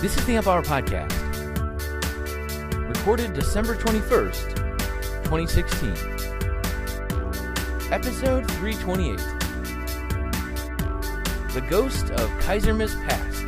This is the Amp Hour Podcast, recorded December 21st, 2016. Episode 328. The Ghost of Keyzermas Past.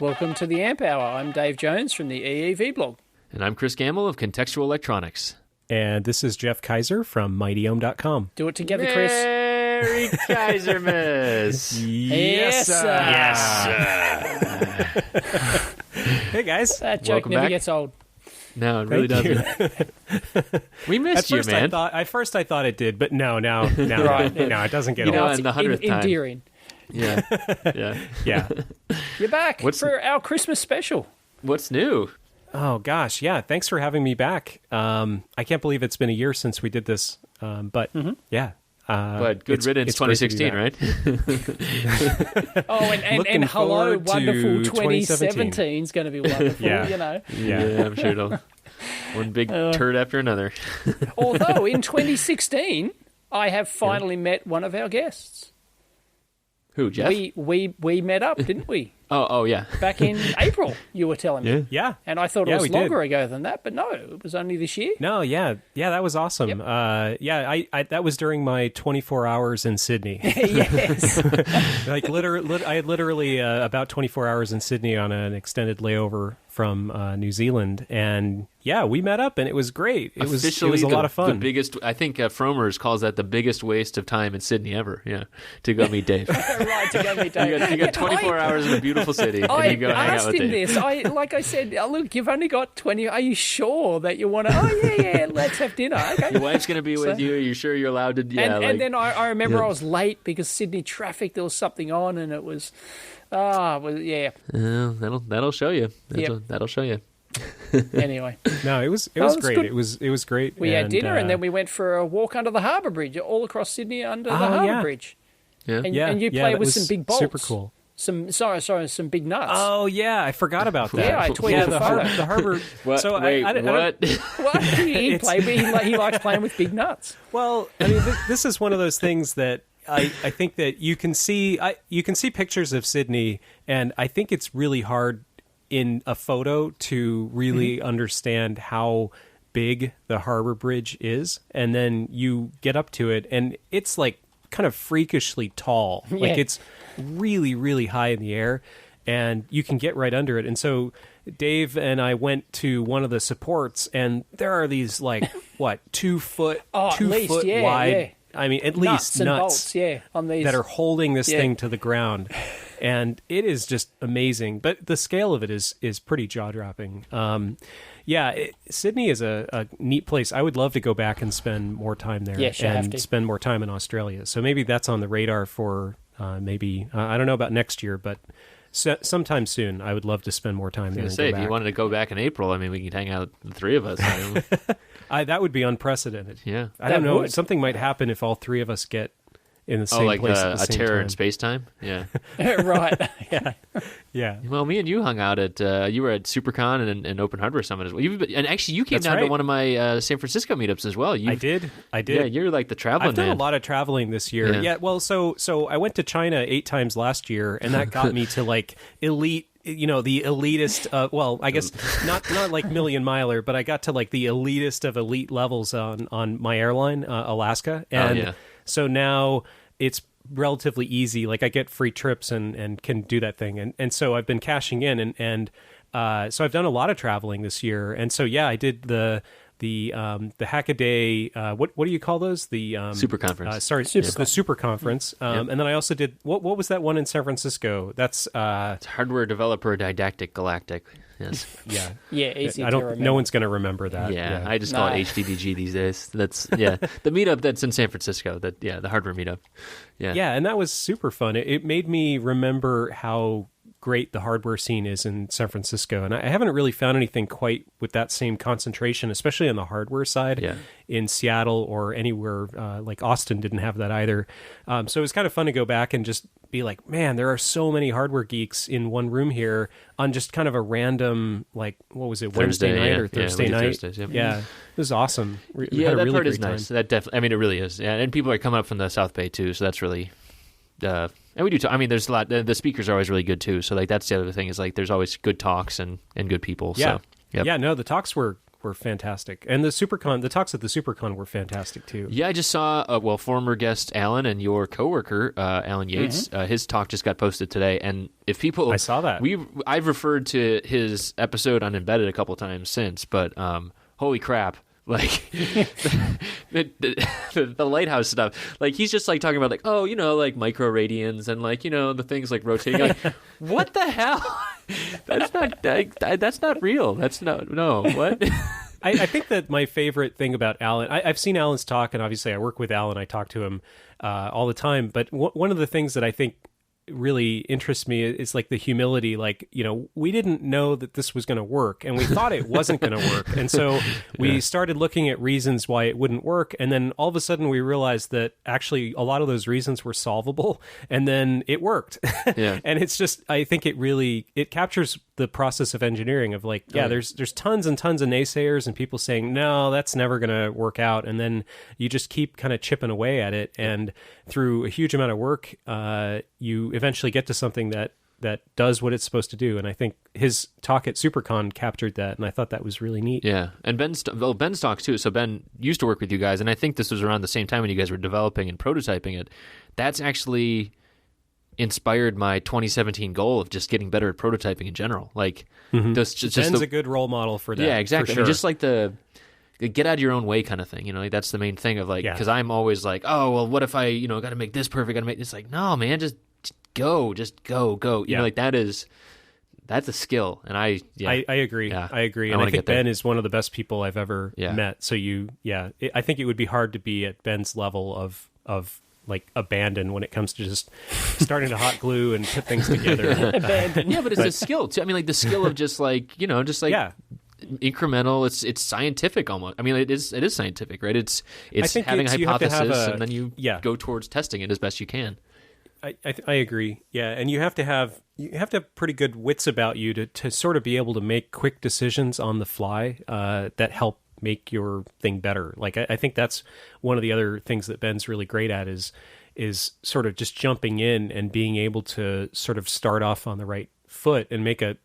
Welcome to the Amp Hour. I'm Dave Jones from the EEV blog. And I'm Chris Gamble of Contextual Electronics. And this is Jeff Keyser from MightyOhm.com. Do it together, Chris. Merry Keyzermas! Yes, sir. Yes, sir! Hey, guys. That joke Welcome never back. gets old. No, it really Thank you. doesn't. We missed you, man. At first I thought it did, but no, Right. it doesn't get You know, old. in the 100th time. Endearing. Yeah, yeah. Yeah. You're back for our Christmas special. What's new? Oh, gosh. Yeah. Thanks for having me back. I can't believe it's been a year since we did this. But yeah. But good riddance, it's great to be 2016, right? Oh, and Looking hello, forward to wonderful 2017. 2017 is going to be wonderful, Yeah. you know. Yeah. I'm sure it'll... One big turd after another. Although, in 2016, I have finally met one of our guests. Who, Jeff? We met up, didn't we? Oh, yeah. Back in April, you were telling me. Yeah. And I thought it Yeah, was we did. longer ago than that, but no, it was only this year. No, yeah. Yeah, that was awesome. Yep. I that was during my 24 hours in Sydney. Yes. Like I had literally about 24 hours in Sydney on an extended layover from New Zealand, and yeah, we met up and it was great. It was a lot of fun. The biggest, I think Fromers calls that the biggest waste of time in Sydney ever. Yeah, to go meet Dave. Right, to go meet Dave. You got 24 hours in a beautiful city, and I you go hang out asked with him Dave. this. Like I said, look, you've only got 20. Are you sure that you want to? Oh, yeah, let's have dinner. Okay. Your wife's gonna be with you. Are you sure you're allowed to? Yeah, And then I remember I was late because Sydney traffic, there was something on, and it was, yeah. that'll show you. Yep. That'll show you. Anyway, No, it was that's great. good. It was great. we had dinner, and then we went for a walk under the harbour bridge, all across Sydney under the harbour yeah. bridge. Yeah. And, yeah, and you yeah, played that with was some big bolts. super cool. Some big nuts. Oh yeah, I forgot about that. Yeah, I tweeted the a photo. the harbor. What? So Wait, I what? Well, he played, but he likes playing with big nuts. Well, I mean, this is one of those things that I think that you can see pictures of Sydney, and I think it's really hard in a photo to really understand how big the harbor bridge is, and then you get up to it, and it's like kind of freakishly tall. Yeah. Like it's really, really high in the air, and you can get right under it. And so Dave and I went to one of the supports, and there are these like 2 foot, Oh, at 2 least, foot yeah, wide. yeah. I mean, at Nuts least and nuts bolts, yeah, on these. that are holding this Yeah. thing to the ground, and it is just amazing. But the scale of it is pretty jaw dropping. Sydney is a neat place. I would love to go back and spend more time there, Yes, you have and to. spend more time in Australia. So maybe that's on the radar for maybe I don't know about next year, but sometime soon. I would love to spend more time there. I And was gonna say, go if you back. wanted to go back in April, I mean, we could hang out, the three of us. That would be unprecedented. Yeah. I don't That know. would. Something might happen if all three of us get in the same like place at a the same terror time. in space time. Yeah. Right. Yeah. Well, me and you hung out at you were at SuperCon and Open Hardware Summit as well. And actually, you came That's down to right. one of my San Francisco meetups as well. I did. Yeah, you're like the traveling I've done man. a lot of traveling this year. Yeah. Yeah. Well, so I went to China 8 times last year, and that got me to like elite. You know, the elitist. Well, I guess not like Million Miler, but I got to like the elitist of elite levels on my airline, Alaska, and yeah. so now it's relatively easy. Like I get free trips and can do that thing, and so I've been cashing in, and so I've done a lot of traveling this year, and so yeah, I did the Hackaday. What do you call those? The Super conference. The super conference. And then I also did what was that one in San Francisco? That's It's Hardware Developer Didactic Galactic. Yes. yeah. Yeah, easy I to don't. remember. No one's going to remember that. Yeah, I just call Nah. it HDDG these days. That's the meetup that's in San Francisco. The hardware meetup. Yeah. Yeah, and that was super fun. It made me remember how great the hardware scene is in San Francisco. And I haven't really found anything quite with that same concentration, especially on the hardware side in Seattle or anywhere like Austin didn't have that either. So it was kind of fun to go back and just be like, man, there are so many hardware geeks in one room here on just kind of a random, like, what was it, Wednesday night or Thursday night? Thursdays, yep. Yeah, it was awesome. We Yeah, had a that really part is great time. nice. That definitely, I mean, it really is. Yeah, and people are coming up from the South Bay too, so that's really. And we do. I mean, there's a lot. The speakers are always really good too. So like that's the other thing is like there's always good talks and good people. Yeah, So, yep. yeah. No, the talks were fantastic, and the talks at the SuperCon were fantastic too. Yeah, I just saw former guest Alan and your coworker Alan Yates. His talk just got posted today, and if people, I saw that. I've referred to his episode on Embedded a couple times since, but holy crap. Like the lighthouse stuff, like he's just like talking about like, oh, you know, like micro radians and like, you know, the things like rotating. Like, what the hell? That's not real. That's no what? I think that my favorite thing about Alan, I've seen Alan's talk, and obviously I work with Alan. I talk to him all the time. But one of the things that I think really interests me is like the humility. Like, you know, we didn't know that this was going to work, and we thought it wasn't going to work, and so we started looking at reasons why it wouldn't work, and then all of a sudden we realized that actually a lot of those reasons were solvable, and then it worked. And it's just, I think it captures the process of engineering of like, there's tons and tons of naysayers and people saying, no, that's never going to work out, and then you just keep kind of chipping away at it, and through a huge amount of work, you eventually get to something that does what it's supposed to do. And I think his talk at SuperCon captured that, and I thought that was really neat. Yeah, and Ben's talks too. So Ben used to work with you guys, and I think this was around the same time when you guys were developing and prototyping it. That's actually inspired my 2017 goal of just getting better at prototyping in general. Like, just Ben's a good role model for that. Yeah, exactly. For sure. I mean, just like the get out of your own way kind of thing, you know, like that's the main thing of like, because I'm always like, oh, well, what if I, you know, got to make this perfect, got to make this, like, no, man, just go. You know, like that's a skill. And I agree. Yeah, I agree. And I think Ben is one of the best people I've ever met. So I think it would be hard to be at Ben's level of like abandon when it comes to just starting to hot glue and put things together. Abandon. Yeah, but it's a skill too. I mean, like the skill of just like, you know, just like incremental. It's scientific almost. I mean, it is scientific, right? It's having a hypothesis and then you go towards testing it as best you can. I agree. Yeah, and you have to have pretty good wits about you to sort of be able to make quick decisions on the fly that help make your thing better. Like I think that's one of the other things that Ben's really great at is sort of just jumping in and being able to sort of start off on the right foot and make a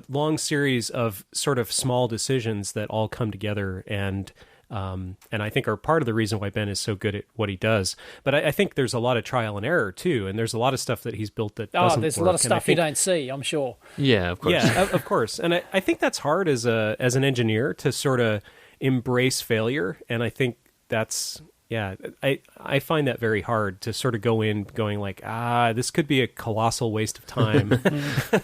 long series of sort of small decisions that all come together and I think are part of the reason why Ben is so good at what he does. But I think there's a lot of trial and error too, and there's a lot of stuff that he's built that doesn't there's work. a lot of stuff you don't see, I'm sure. Yeah, of course. Yeah, of course. And I think that's hard as an engineer to sort of embrace failure, and I think that's I find that very hard to sort of go in going like, this could be a colossal waste of time.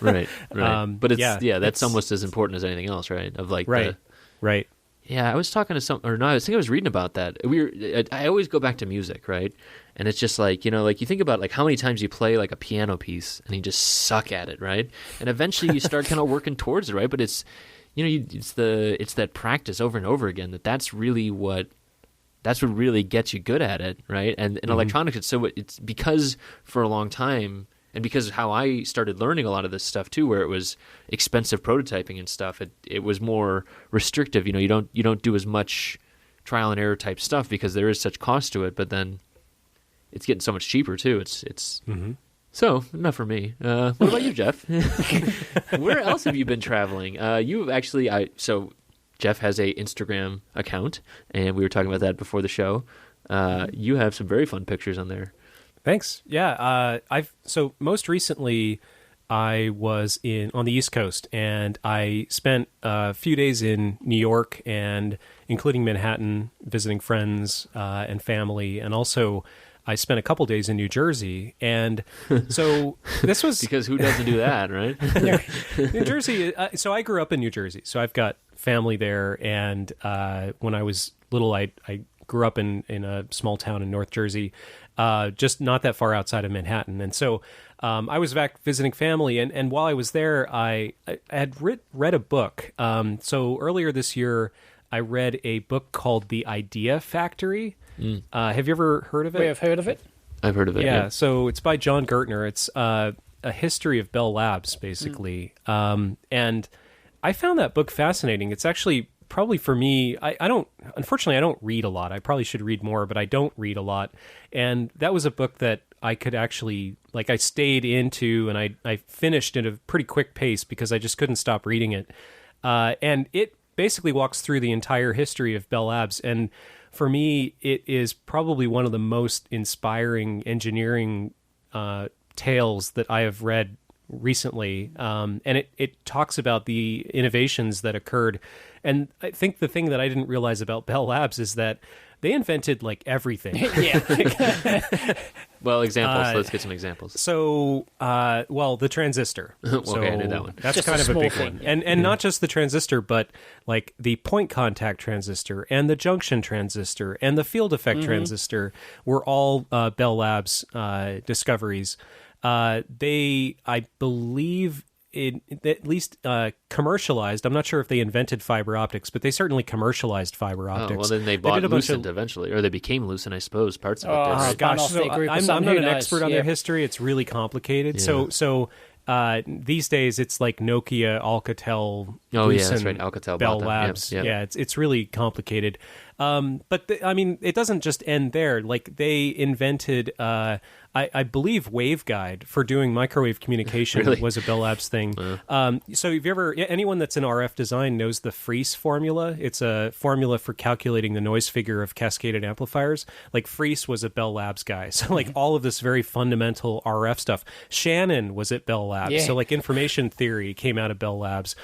Right. But it's almost as important as anything else, right? Of like right. Yeah, I was talking to I think I was reading about that. I always go back to music, right? And it's just like, you know, like you think about like how many times you play like a piano piece and you just suck at it, right? And eventually you start kind of working towards it, right? But it's, you know, it's that practice over and over again that's what really gets you good at it, right? And in electronics, it's because for a long time, and because of how I started learning a lot of this stuff too, where it was expensive prototyping and stuff, it was more restrictive. You know, you don't do as much trial and error type stuff because there is such cost to it. But then it's getting so much cheaper too. It's so enough for me. What about you, Jeff? Where else have you been traveling? Jeff has a Instagram account, and we were talking about that before the show. You have some very fun pictures on there. Thanks. Yeah, so most recently I was on the East Coast, and I spent a few days in New York, and including Manhattan, visiting friends and family, and also I spent a couple days in New Jersey. And so this was because who doesn't do that, right? New Jersey. So I grew up in New Jersey, so I've got family there, and when I was little, I grew up in a small town in North Jersey. just not that far outside of Manhattan. And so I was back visiting family, and while I was there, I had read a book. So earlier this year, I read a book called The Idea Factory. Have you ever heard of it? We have heard of it. I've heard of it. Yeah, so it's by John Gertner. It's a history of Bell Labs, basically. And I found that book fascinating. It's actually probably for me, unfortunately, I don't read a lot. I probably should read more, but I don't read a lot. And that was a book that I could actually, I stayed into, and I finished at a pretty quick pace because I just couldn't stop reading it. And it basically walks through the entire history of Bell Labs. And for me, it is probably one of the most inspiring engineering tales that I have read recently. And it talks about the innovations that occurred. And I think the thing that I didn't realize about Bell Labs is that they invented everything. Yeah. Well, examples. Let's get some examples. So, the transistor. Okay, I knew that one. That's Just kind a of a small big thing, one. yeah. And not just the transistor, but the point contact transistor and the junction transistor and the field effect transistor were all Bell Labs discoveries. They, I believe, at least commercialized. I'm not sure if they invented fiber optics, but they certainly commercialized fiber optics. Oh, well, then they bought did a bunch Lucent eventually, or they became Lucent, I suppose. Parts of it did, Oh, right? spun off their group or I'm something, not who an knows? expert on Yeah. their history. It's really complicated. Yeah. So these days it's like Nokia, Alcatel, Oh, yeah, that's Lucent, right. Alcatel Bell bought them. Labs. Yep. Yeah, it's really complicated. But it doesn't just end there. They invented, I believe, waveguide for doing microwave communication Really? was a Bell Labs thing. So if you ever, anyone that's in RF design knows the Freese formula. It's a formula for calculating the noise figure of cascaded amplifiers. Freese was a Bell Labs guy. So all of this very fundamental RF stuff. Shannon was at Bell Labs. Yeah. So information theory came out of Bell Labs.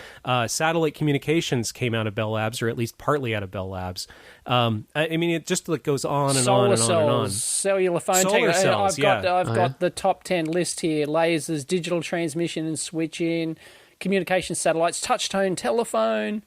Satellite communications came out of Bell Labs, or at least partly out of Bell Labs. It just goes on and Solar on and cells, on and on. cellular phone Solar technology. cells, I've yeah. got the top 10 list here: lasers, digital transmission and switching, communication satellites, touch-tone telephone,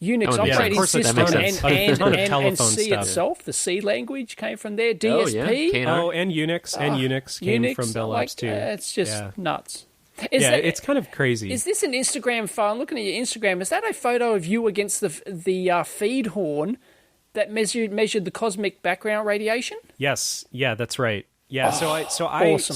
Unix Oh, yeah, operating of course that system, makes and, sense. and, ton of and, and telephone C stuff. itself. The C language came from there. Oh, DSP. yeah. K&R. Oh, and Unix. Unix came Unix, from Bell Labs too. It's just Yeah. nuts. It's kind of crazy. Is this an Instagram photo? I'm looking at your Instagram. Is that a photo of you against the feed horn that measured the cosmic background radiation? Yes, yeah, that's right. Yeah, awesome.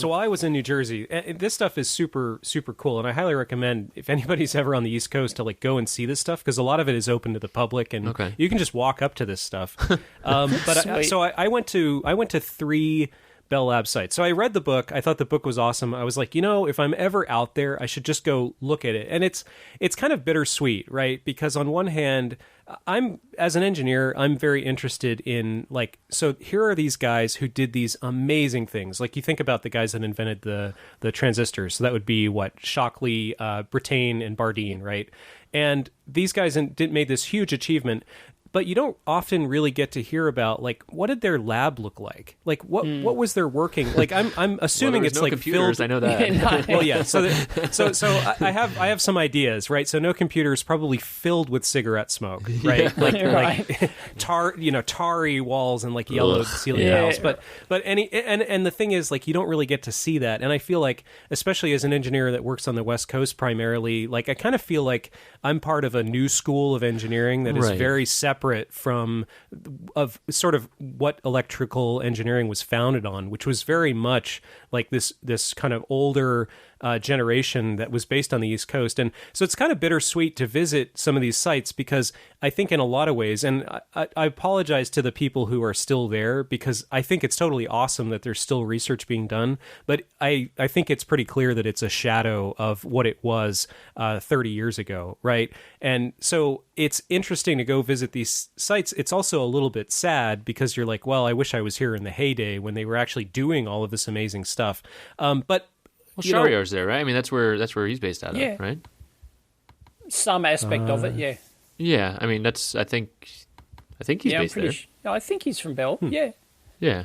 so I was in New Jersey. This stuff is super super cool, and I highly recommend if anybody's ever on the East Coast to go and see this stuff, because a lot of it is open to the public, and Okay. you can just walk up to this stuff. I went to 3 Bell Labs sites. So I read the book. I thought the book was awesome. I was like, if I'm ever out there, I should just go look at it. And it's kind of bittersweet, right? Because on one hand, as an engineer, I'm very interested in so here are these guys who did these amazing things. You think about the guys that invented the transistors. So that would be Shockley, Brattain, and Bardeen, right? And these guys made this huge achievement. But you don't often really get to hear about what did their lab look like? What was their working? I'm assuming Well, it's no computers. filled. I know that. Well, yeah. So I have some ideas, right? So no computers, probably filled with cigarette smoke, right? Right. Tarry walls and yellow Ugh. ceiling Yeah. tiles. But the thing is, you don't really get to see that. And I feel especially as an engineer that works on the West Coast primarily, I kind of feel like I'm part of a new school of engineering that is Right. very separate from sort of what electrical engineering was founded on, which was very much this kind of older generation that was based on the East Coast. And so it's kind of bittersweet to visit some of these sites, because I think in a lot of ways, and I apologize to the people who are still there, because I think it's totally awesome that there's still research being done, but I think it's pretty clear that it's a shadow of what it was 30 years ago, right? And so it's interesting to go visit these sites. It's also a little bit sad, because you're I wish I was here in the heyday when they were actually doing all of this amazing stuff. But Well, Shariar's there, right? I mean, that's where he's based out Yeah. of, right? Some aspect of it, yeah. Yeah, I mean, I think he's I'm based there. I think he's from Bell. Yeah. Yeah.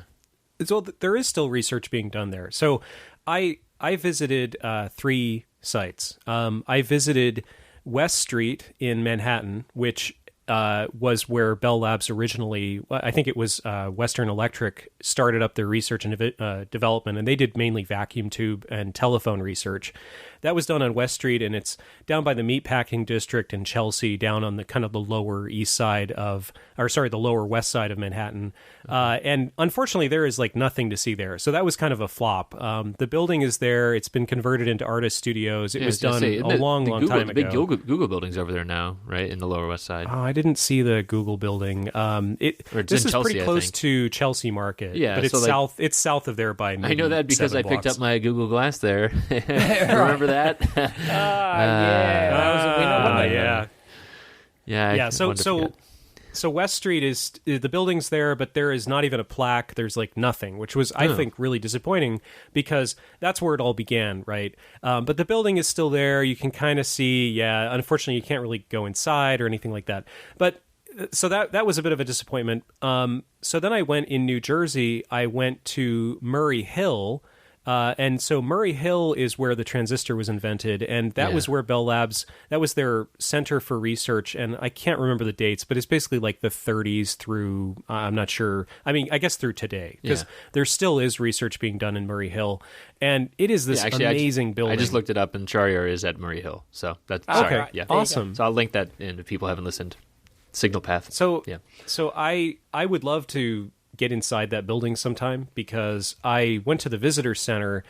so there is still research being done there. So I visited 3 sites. I visited West Street in Manhattan, which was where Bell Labs originally, I think it was Western Electric, started up their research and development, and they did mainly vacuum tube and telephone research. That was done on West Street, and it's down by the Meatpacking District in Chelsea, down on the kind of the lower the lower west side of Manhattan. And unfortunately, there is like nothing to see there. So that was kind of a flop. The building is there. It's been converted into artist studios. It was done a long time ago. The big Google building's over there now, right, in the lower west side. Oh, I didn't see the Google building. This is Chelsea, pretty close to Chelsea Market. Yeah, but it's so south. It's south of there by maybe I know that because 7 I picked blocks. up my Google Glass there. Remember that? Yeah, that was a winner, wasn't it? Yeah. So West Street is the building's there, but there is not even a plaque. There's like nothing, which was I think really disappointing because that's where it all began, right? But the building is still there. You can kind of see. Yeah, unfortunately, you can't really go inside or anything like that. But so that was a bit of a disappointment. So then I went in New Jersey. I went to Murray Hill. And so Murray Hill is where the transistor was invented, and that was where Bell Labs, that was their center for research, and I can't remember the dates, but it's basically like the 30s through, I'm not sure, I mean, I guess through today, because there still is research being done in Murray Hill, and it is this amazing building. I just looked it up, and Charrier is at Murray Hill, so that's okay. Yeah. Awesome. So I'll link that in if people haven't listened. Signal Path. So I would love to get inside that building sometime because I went to the visitor center,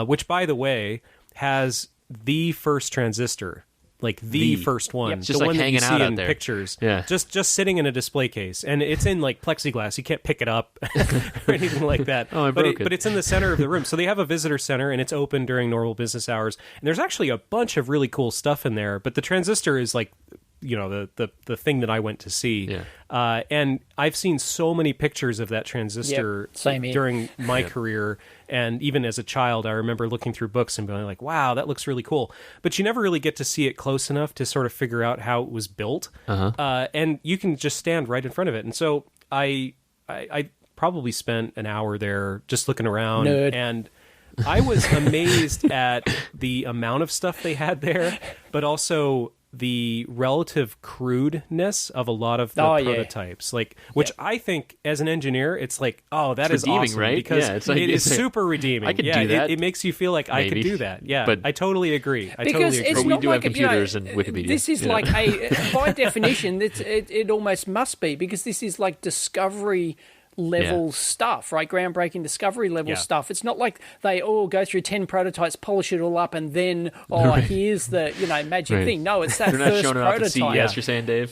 which, by the way, has the first transistor, like the first one, Yep. the Just one like that you hanging see out in there. pictures, Yeah. just sitting in a display case, and it's in like plexiglass. You can't pick it up or anything like that. Oh, I broke it. But it's in the center of the room. So they have a visitor center, and it's open during normal business hours. And there's actually a bunch of really cool stuff in there. But the transistor is like, you know, the thing that I went to see. And I've seen so many pictures of that transistor same here. during my career. And even as a child, I remember looking through books and being like, wow, that looks really cool. But you never really get to see it close enough to sort of figure out how it was built. And you can just stand right in front of it. And so I probably spent an hour there just looking around. Nerd. And I was amazed at the amount of stuff they had there, but also the relative crudeness of a lot of the prototypes, like which I think as an engineer, it's like, oh, that is redeeming, awesome, right? because It's like, it is super redeeming. I could do that. It makes you feel like I could do that. Yeah, But I totally agree. Because it's But we not do have like computers and Wikipedia. This is like by definition, it almost must be because this is like discovery level stuff, right? Groundbreaking discovery level stuff. It's not like they all go through 10 prototypes, polish it all up, and then here's the magic thing. No, it's that They're not first showing it off at prototype. CES, you're saying, Dave?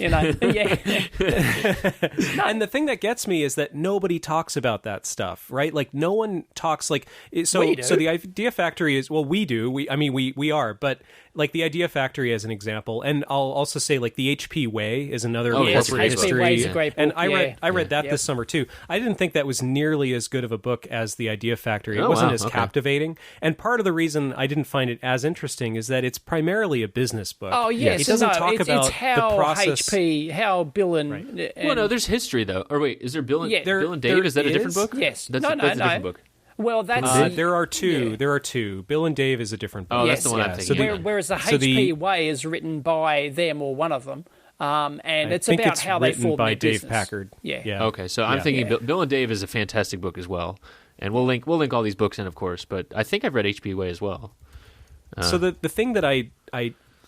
And the thing that gets me is that nobody talks about that stuff, right? Like no one talks like so. We do. So the Idea Factory is we do. We are, but like the Idea Factory as an example, and I'll also say like the HP Way is another yes, corporate HP history. Way is a great book. And I read that Yep. this summer too. I didn't think that was nearly as good of a book as the Idea Factory. It Oh, wasn't wow. as Okay. captivating, and part of the reason I didn't find it as interesting is that it's primarily a business book. Oh yes, it doesn't talk it's about how the process. HP, how Bill and Well, no, there's history though. Or wait, is there Bill and Bill and Dave? there Is that a different is? book? Yes. that's, No, that's no, a different no. book. well, that's There are two. Yeah. There are two. Bill and Dave is a different book. Oh, that's the one I'm Yeah, thinking. so of. whereas the So HP the- Way is written by them or one of them, and it's I think about it's how they written formed by their Dave business. Packard. Yeah. Okay, so I'm thinking Bill and Dave is a fantastic book as well, and we'll link all these books in, of course. But I think I've read HP Way as well. So the thing that I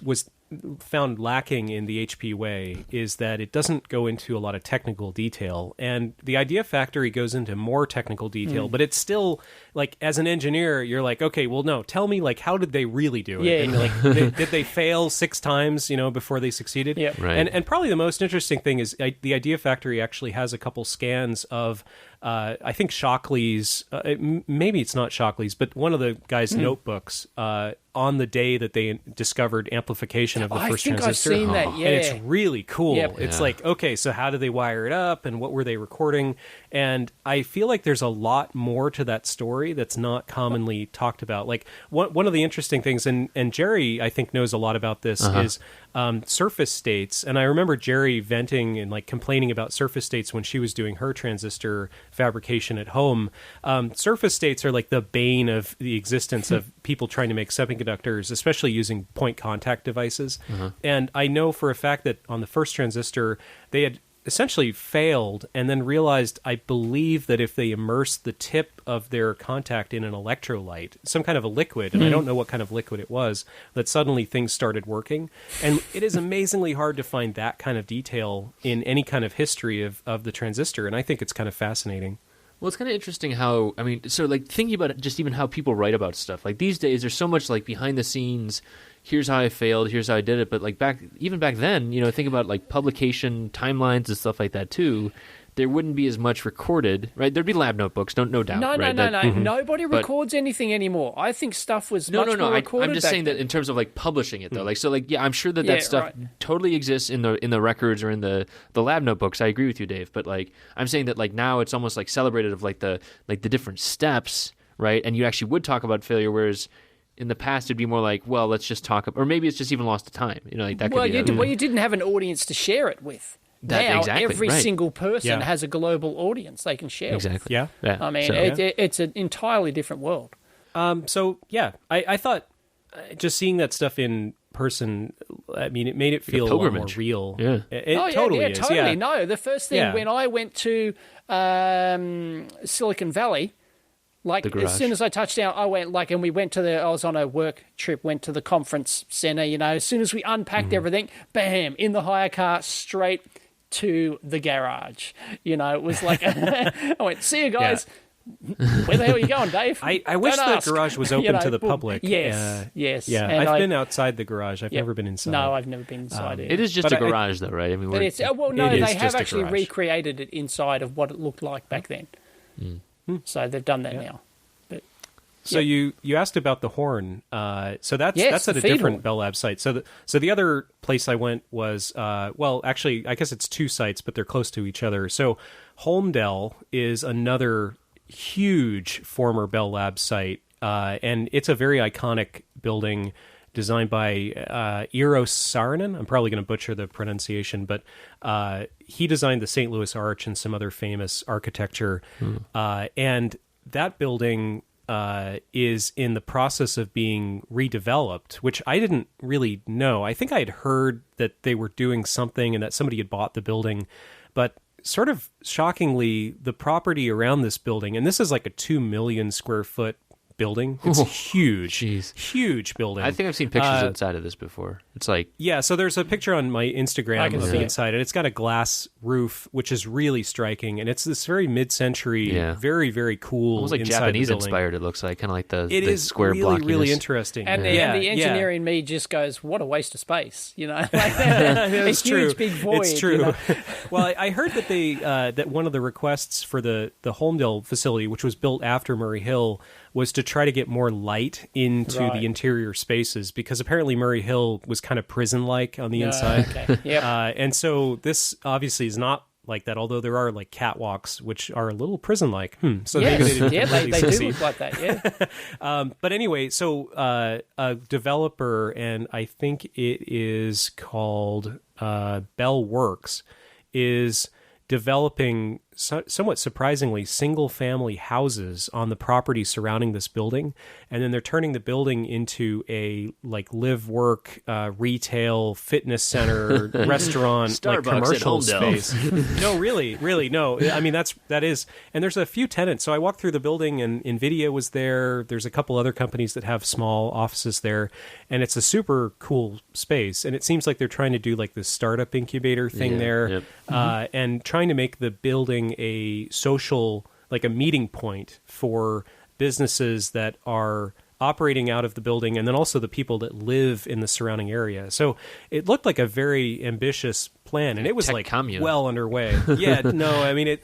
was found lacking in the HP Way is that it doesn't go into a lot of technical detail, and the Idea Factory goes into more technical detail, but it's still like, as an engineer, you're like, okay, well, no, tell me, like, how did they really do it? Yeah. And like, did they fail 6 times, before they succeeded? Yep. Right. And probably the most interesting thing is the Idea Factory actually has a couple scans of I think Shockley's, maybe it's not Shockley's, but one of the guy's notebooks on the day that they discovered amplification of the I first think I've transistor. seen that, yeah. And it's really cool. Yep. It's Yeah. like, okay, so how did they wire it up and what were they recording? And I feel like there's a lot more to that story that's not commonly talked about. Like one of the interesting things, and Jerry, I think, knows a lot about this, is surface states. And I remember Jerry venting and like complaining about surface states when she was doing her transistor fabrication at home. Surface states are like the bane of the existence of people trying to make semiconductors, especially using point contact devices. And I know for a fact that on the first transistor, they had essentially failed and then realized, I believe, that if they immersed the tip of their contact in an electrolyte, some kind of a liquid, and I don't know what kind of liquid it was, that suddenly things started working. And it is amazingly hard to find that kind of detail in any kind of history of the transistor, and I think it's kind of fascinating. Well, it's kind of interesting how, I mean, so like thinking about it, just even how people write about stuff. Like these days, there's so much like behind the scenes, here's how I failed, here's how I did it. But like even back then, think about like publication timelines and stuff like that too. There wouldn't be as much recorded, right? There'd be lab notebooks, no doubt. No, right? no. Nobody records anything anymore. I think stuff was much more recorded. I'm just saying that in terms of like publishing it, though. Like, so, like, yeah, I'm sure that stuff right. totally exists in the records or in the lab notebooks. I agree with you, Dave. But like, I'm saying that like now it's almost like celebrated of like the different steps, right? And you actually would talk about failure, whereas in the past it'd be more like, well, let's just talk, or maybe it's just even lost to time. Like that. Well, you didn't have an audience to share it with. Now every single person has a global audience they can share with. Yeah. I mean, it's an entirely different world. So, yeah, I thought just seeing that stuff in person, I mean, it made it feel a lot more real. Yeah. It totally is. Totally. Yeah. No, the first thing when I went to Silicon Valley, like as soon as I touched down, I went and we went to I was on a work trip, went to the conference center, as soon as we unpacked everything, bam, in the hire car, straight to the garage. It was like, I went, see you guys. Yeah. Where the hell are you going, Dave? I wish the garage was open to the public. Yes, yes. Yeah, and I've been outside the garage. I've never been inside. No, I've never been inside either. It is just a garage, though, right? I mean, they have actually recreated it inside of what it looked like back then. So they've done that now. So you asked about the horn. So that's at a different Bell Labs site. So the other place I went was actually I guess it's two sites, but they're close to each other. So Holmdel is another huge former Bell Labs site, and it's a very iconic building designed by Eero Saarinen. I'm probably going to butcher the pronunciation, but he designed the St. Louis Arch and some other famous architecture, and that building is in the process of being redeveloped, which I didn't really know. I think I had heard that they were doing something and that somebody had bought the building, but sort of shockingly, the property around this building, and this is like a 2 million square foot building. It's huge. Huge building. I think I've seen pictures inside of this before. It's like... Yeah, so there's a picture on my Instagram of the inside, and it's got a glass roof, which is really striking, and it's this very mid-century, very, very cool almost like Japanese-inspired, it looks like, kind of like the square really, blockiness. Really interesting. And the engineer in me just goes, what a waste of space, Like a huge, big void. It's true. Well, I heard that that one of the requests for the Holmdel facility, which was built after Murray Hill, was to try to get more light into the interior spaces, because apparently Murray Hill was kind of prison-like on the inside. Okay. Yep. And so this obviously is not like that, although there are like catwalks, which are a little prison-like. So yes. maybe they didn't they do look like that, yeah. But anyway, so a developer, and I think it is called Bell Works, is developing somewhat surprisingly single-family houses on the property surrounding this building, and then they're turning the building into a like live-work retail fitness center restaurant like commercial space. No, really no. I mean that is, and there's a few tenants. So I walked through the building, and NVIDIA was there. There's a couple other companies that have small offices there, and it's a super cool space. And it seems like they're trying to do like this startup incubator thing there, and trying to make the building a social, like a meeting point for businesses that are operating out of the building, and then also the people that live in the surrounding area. So it looked like a very ambitious plan, and it was like commune. Well underway. Yeah, no, I mean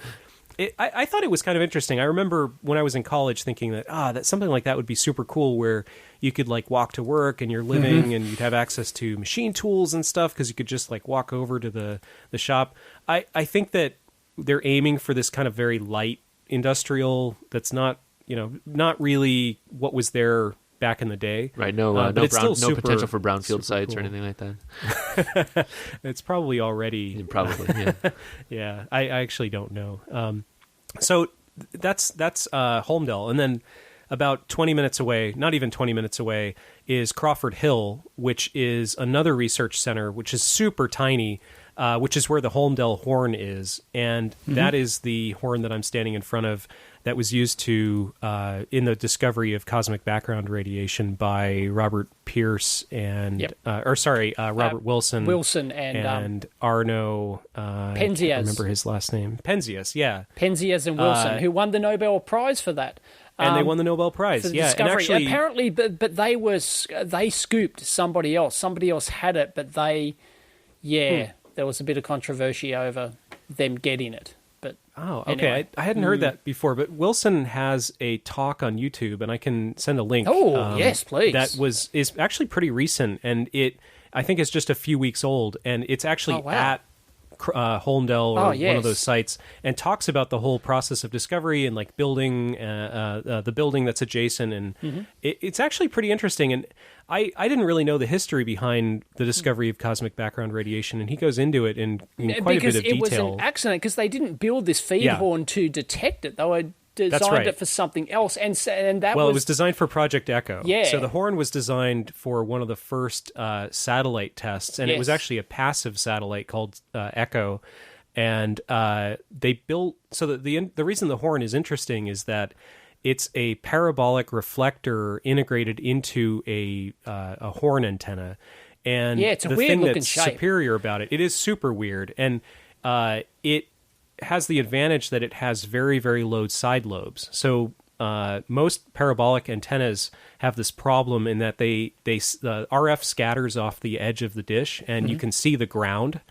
I thought it was kind of interesting. I remember when I was in college thinking that something like that would be super cool, where you could like walk to work and you're living and you'd have access to machine tools and stuff, because you could just like walk over to the shop. I think that they're aiming for this kind of very light industrial that's not really what was there back in the day. Right, no potential for brownfield sites or anything like that. It's probably already... Probably, yeah. Yeah, I actually don't know. So that's Holmdel, and then about 20 minutes away, not even 20 minutes away, is Crawford Hill, which is another research center, which is super tiny, which is where the Holmdel horn is. And that is the horn that I'm standing in front of that was used to in the discovery of cosmic background radiation by Robert Pierce and, Robert Wilson. Wilson and Arno Penzias. I can't remember his last name. Penzias, yeah. Penzias and Wilson, who won the Nobel Prize for that. And they won the Nobel Prize, for the yeah. discovery. And actually, apparently, but they scooped somebody else. Somebody else had it, but there was a bit of controversy over them getting it. But okay. anyway. I hadn't heard that before, but Wilson has a talk on YouTube, and I can send a link. Oh, yes, please. That is actually pretty recent, and I think it's just a few weeks old, and it's actually at Holmdel or one of those sites, and talks about the whole process of discovery and like building the building that's adjacent, and it's actually pretty interesting. And I didn't really know the history behind the discovery of cosmic background radiation, and he goes into it in quite a bit of detail. Because it was an accident, because they didn't build this feed horn to detect it. They were designed it for something else, and that it was designed for Project Echo. Yeah. So the horn was designed for one of the first satellite tests, and it was actually a passive satellite called Echo. And they built the reason the horn is interesting is that it's a parabolic reflector integrated into a horn antenna. And it's a the weird thing looking that's shape. superior about it is super weird, and it has the advantage that it has very, very low side lobes. So most parabolic antennas have this problem in that the RF scatters off the edge of the dish, and you can see the ground.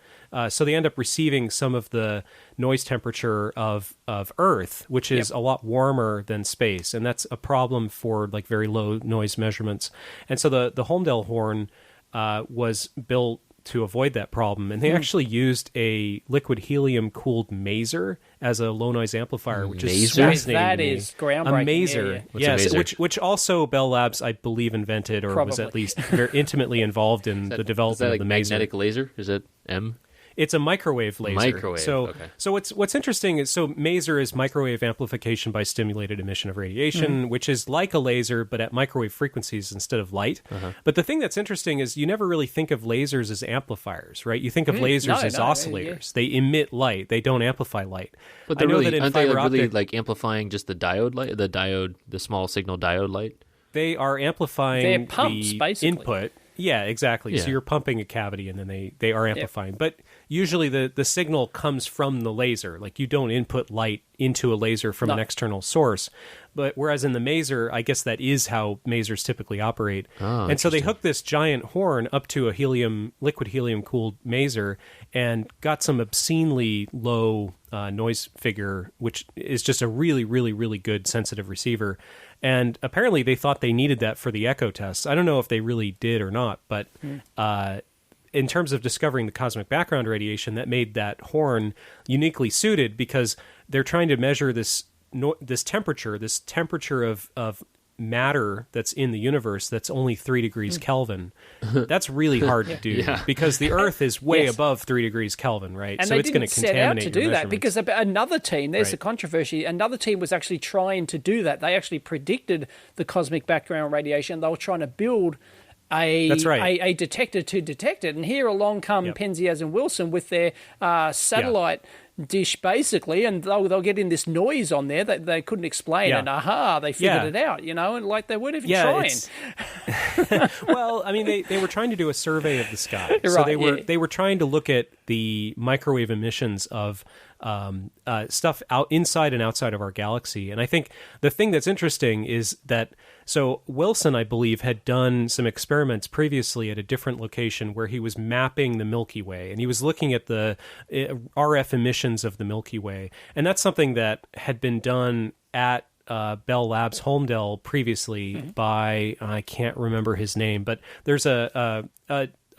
So they end up receiving some of the noise temperature of Earth, which is a lot warmer than space, and that's a problem for like very low noise measurements. And so the Holmdel horn was built to avoid that problem, and they actually used a liquid helium cooled maser as a low noise amplifier, which is fascinating. That is groundbreaking. A maser, yes, which also Bell Labs, I believe, invented or was at least very intimately involved in the development of the maser. Magnetic laser? Is it M? It's a microwave laser. Microwave. So what's interesting is maser is microwave amplification by stimulated emission of radiation, which is like a laser but at microwave frequencies instead of light. But the thing that's interesting is you never really think of lasers as amplifiers, right? You think of lasers as oscillators. They emit light. They don't amplify light. But they're aren't they really like amplifying just the diode light, the small signal diode light? They are amplifying pumps, the basically. input. Yeah, exactly. Yeah. So you're pumping a cavity and then they are amplifying. But usually the signal comes from the laser. Like you don't input light into a laser from an external source. But whereas in the maser, I guess that is how masers typically operate. And so they hooked this giant horn up to a liquid helium cooled maser and got some obscenely low noise figure, which is just a really, really, really good sensitive receiver. And apparently they thought they needed that for the echo tests. I don't know if they really did or not, but in terms of discovering the cosmic background radiation, that made that horn uniquely suited because they're trying to measure this temperature of matter that's in the universe that's only 3 degrees Kelvin. That's really hard to do because the Earth is way above 3 degrees Kelvin, right? And so they it's going didn't to set out contaminate to do your that because another team, there's a Right. controversy, another team was actually trying to do that. They actually predicted the cosmic background radiation. They were trying to build a detector to detect it. And here along come Penzias and Wilson with their satellite dish, basically, and they'll get in this noise on there that they couldn't explain, and they figured it out, and like they weren't even trying. Well, I mean, they were trying to do a survey of the sky, so they were trying to look at the microwave emissions of stuff out inside and outside of our galaxy. And I think the thing that's interesting is that Wilson, I believe, had done some experiments previously at a different location where he was mapping the Milky Way, and he was looking at the RF emissions of the Milky Way. And that's something that had been done at Bell Labs Holmdel previously by, I can't remember his name, but there's a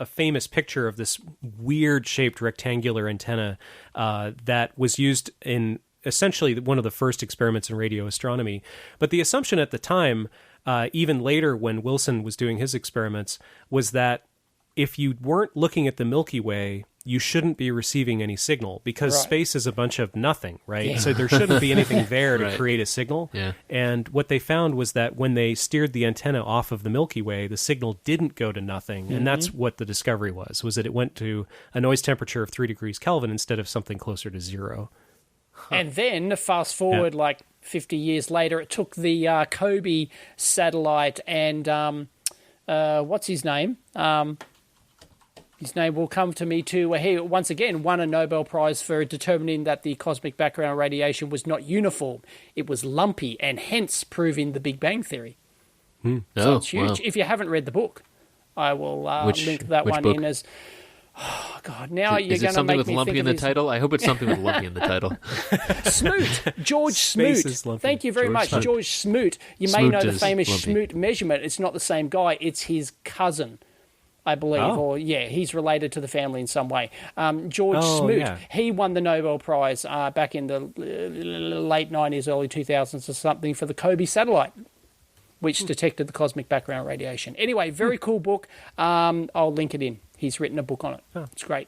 famous picture of this weird-shaped rectangular antenna that was used in essentially one of the first experiments in radio astronomy. But the assumption at the time, even later when Wilson was doing his experiments, was that if you weren't looking at the Milky Way, you shouldn't be receiving any signal because Right. space is a bunch of nothing, right? Yeah. So there shouldn't be anything there to Right. create a signal. Yeah. And what they found was that when they steered the antenna off of the Milky Way, the signal didn't go to nothing. And that's what the discovery was that it went to a noise temperature of 3 degrees Kelvin instead of something closer to 0. And then, fast forward like 50 years later, it took the Kobe satellite and what's his name? His name will come to me too. He once again won a Nobel Prize for determining that the cosmic background radiation was not uniform. It was lumpy, and hence proving the Big Bang Theory. So it's huge. Wow. If you haven't read the book, I will link that which one book? in as... Oh, God. Now you're Is it going to something make with me lumpy think in of the his... title? I hope it's something with lumpy in the title. Smoot. George Space Smoot. is lumpy. Thank you very George much. Smoot. George Smoot. You may Smoot know the is famous lumpy. Smoot measurement. It's not the same guy. It's his cousin, I believe. Oh. Or, yeah, he's related to the family in some way. George Oh, Smoot. yeah. He won the Nobel Prize back in the late 90s, early 2000s or something for the Kobe satellite, which detected the cosmic background radiation. Anyway, very cool book. I'll link it in. He's written a book on it. It's great.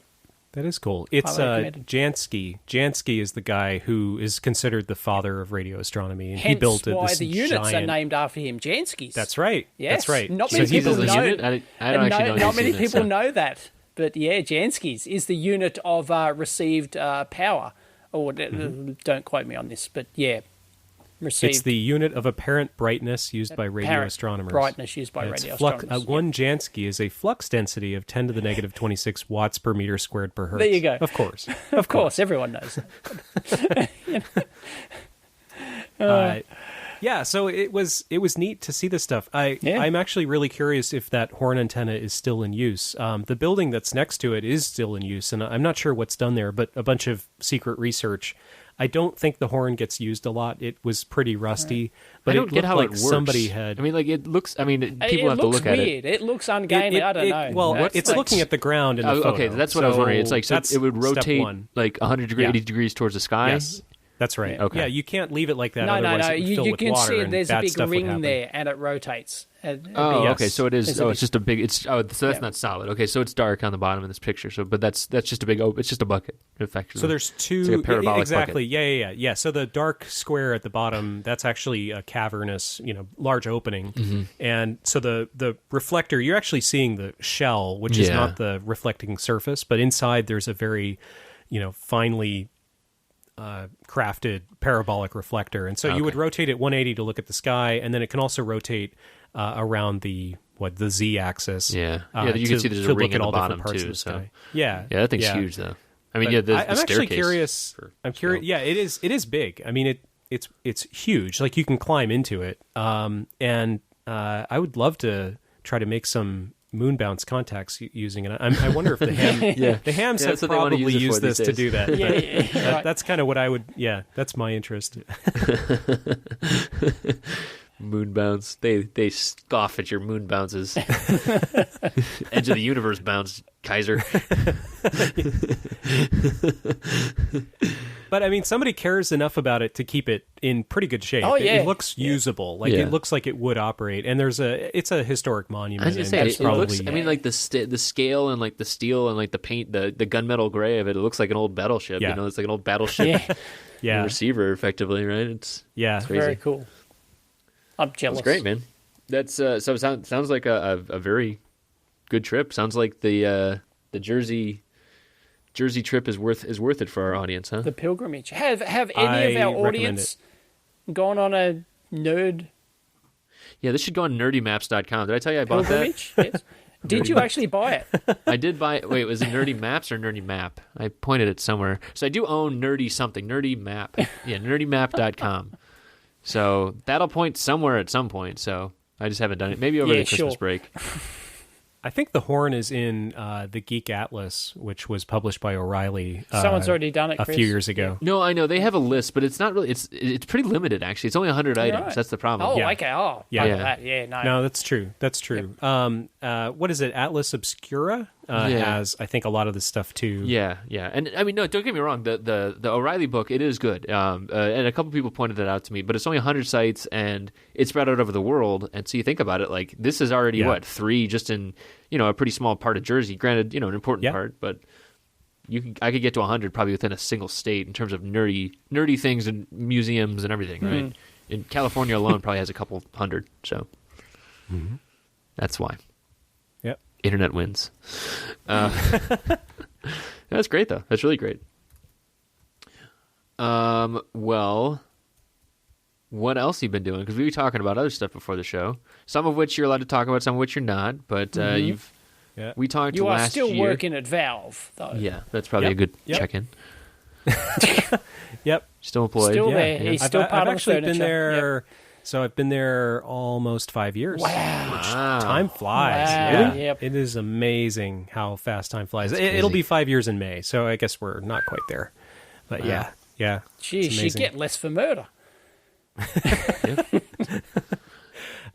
That is cool. It's Highly recommended. Jansky. Jansky is the guy who is considered the father of radio astronomy, and he Hence built why this the units giant... are named after him, Jansky's. That's right. Yes. That's right. Not So many he people built a know. unit? I don't actually know Not his many unit, people so- know that. But yeah, Jansky's is the unit of received power. Or don't quote me on this, but yeah, received It's the unit of apparent brightness used by radio apparent astronomers. brightness used by It's radio flux, astronomers. one Jansky is a flux density of 10 to the negative 26 watts per meter squared per hertz. There you go. Of course. Of course, everyone knows that. Yeah, so it was neat to see this stuff. Yeah. I'm actually really curious if that horn antenna is still in use. The building that's next to it is still in use, and I'm not sure what's done there, but a bunch of secret research. I don't think the horn gets used a lot. It was pretty rusty, but I don't it get looked how like it works. somebody had... I mean, like it looks. I mean, people It have to looks look at it. weird. It looks ungainly. I don't know. Well, That's it's like- looking at the ground in the Oh, photo. okay, that's what I was wondering. It's like so that's it would step rotate one. like 100 degrees, Yeah. 80 degrees towards the sky. Yes, that's right. Okay. Yeah, you can't leave it like that. No. Otherwise it would fill You with can water see and there's a bad big stuff would ring happen. there, and it rotates. Oh, Yes. okay. So it is. There's a Oh, big- it's just a big. It's so that's Yeah. not solid. Okay, so it's dark on the bottom of this picture. So, but that's just a big. Oh, it's just a bucket. Effectively. So there's two. It's like a parabolic exactly. bucket. Yeah. So the dark square at the bottom, that's actually a cavernous, large opening, Mm-hmm. and so the reflector, you're actually seeing the shell, which is Yeah. not the reflecting surface, but inside there's a very, finely crafted parabolic reflector, and so you would Okay. rotate it 180 to look at the sky, and then it can also rotate around the z-axis. Yeah. Yeah, you can see there's a to ring look at at all the different bottom, parts too, of the so- sky. Yeah, Yeah, that thing's huge though. I mean, But yeah, the I'm actually staircase curious. for I'm curious. scale. Yeah, it is big. I mean, it's huge. Like you can climb into it. And I would love to try to make some moon bounce contacts using it. I wonder if the hams Yeah, have that's what they wanna probably use it for used this these to days. do that. Yeah, but yeah, right. That's kind of what I would. Yeah, that's my interest. Moon bounce. They scoff at your moon bounces. Edge of the universe bounce, Kaiser. But I mean, somebody cares enough about it to keep it in pretty good shape. Oh, yeah. It looks usable. Like Yeah. it looks like it would operate. And it's a historic monument. I was gonna and say that's it probably, looks. I mean, like the scale and like the steel and like the paint, the gunmetal gray of it. It looks like an old battleship. Yeah. It's like an old battleship Yeah, yeah, receiver, effectively, right? It's yeah. crazy. very cool. I'm jealous. That's great, man. That's so it sounds like a very good trip. Sounds like the Jersey trip is worth it for our audience, huh? The pilgrimage. Have any I of our recommend audience gone on a nerd Yeah, this should go on nerdymaps.com. Did I tell you I bought that? pilgrimage? Yes. Did you actually buy it? I did buy. Wait, was it Nerdy Maps or Nerdy Map? I pointed it somewhere. So I do own Nerdy something. Nerdy Map. Yeah, nerdymap.com. So that'll point somewhere at some point. So I just haven't done it. Maybe over Yeah, the Christmas sure. break. I think the horn is in the Geek Atlas, which was published by O'Reilly. Someone's already done it, a Chris. few years ago. No, I know they have a list, but it's not really. It's pretty limited actually. It's only 100 items. Right. That's the problem. Oh, Yeah. okay. Oh, Yeah. yeah. Yeah. That. Yeah, no. No, that's true. That's true. What is it? Atlas Obscura Yeah. has, I think, a lot of this stuff too. Yeah, yeah, and I mean, no, don't get me wrong. The O'Reilly book, it is good, and a couple people pointed that out to me. But it's only 100 sites, and it's spread out over the world. And so you think about it, like this is already Yeah. what 3 just in a pretty small part of Jersey. Granted, an important Yeah. part, but I could get to 100 probably within a single state in terms of nerdy things and museums and everything, right? In California alone, probably has a couple hundred. So that's why. Yep. Internet wins. That's great, though. That's really great. Well, what else have you been doing? Because we were talking about other stuff before the show. Some of which you're allowed to talk about, some of which you're not. But we talked You are last still year. working at Valve, though. Yeah, that's probably a good check-in. Yep. Still employed. Still yeah, there. yeah. He's still I've part of the actually been furniture. there. So I've been there almost 5 years. Wow. Time flies. Wow. Yeah. Yep. It is amazing how fast time flies. It'll be 5 years in May, so I guess we're not quite there. But yeah. Geez, it's you amazing. get less for murder.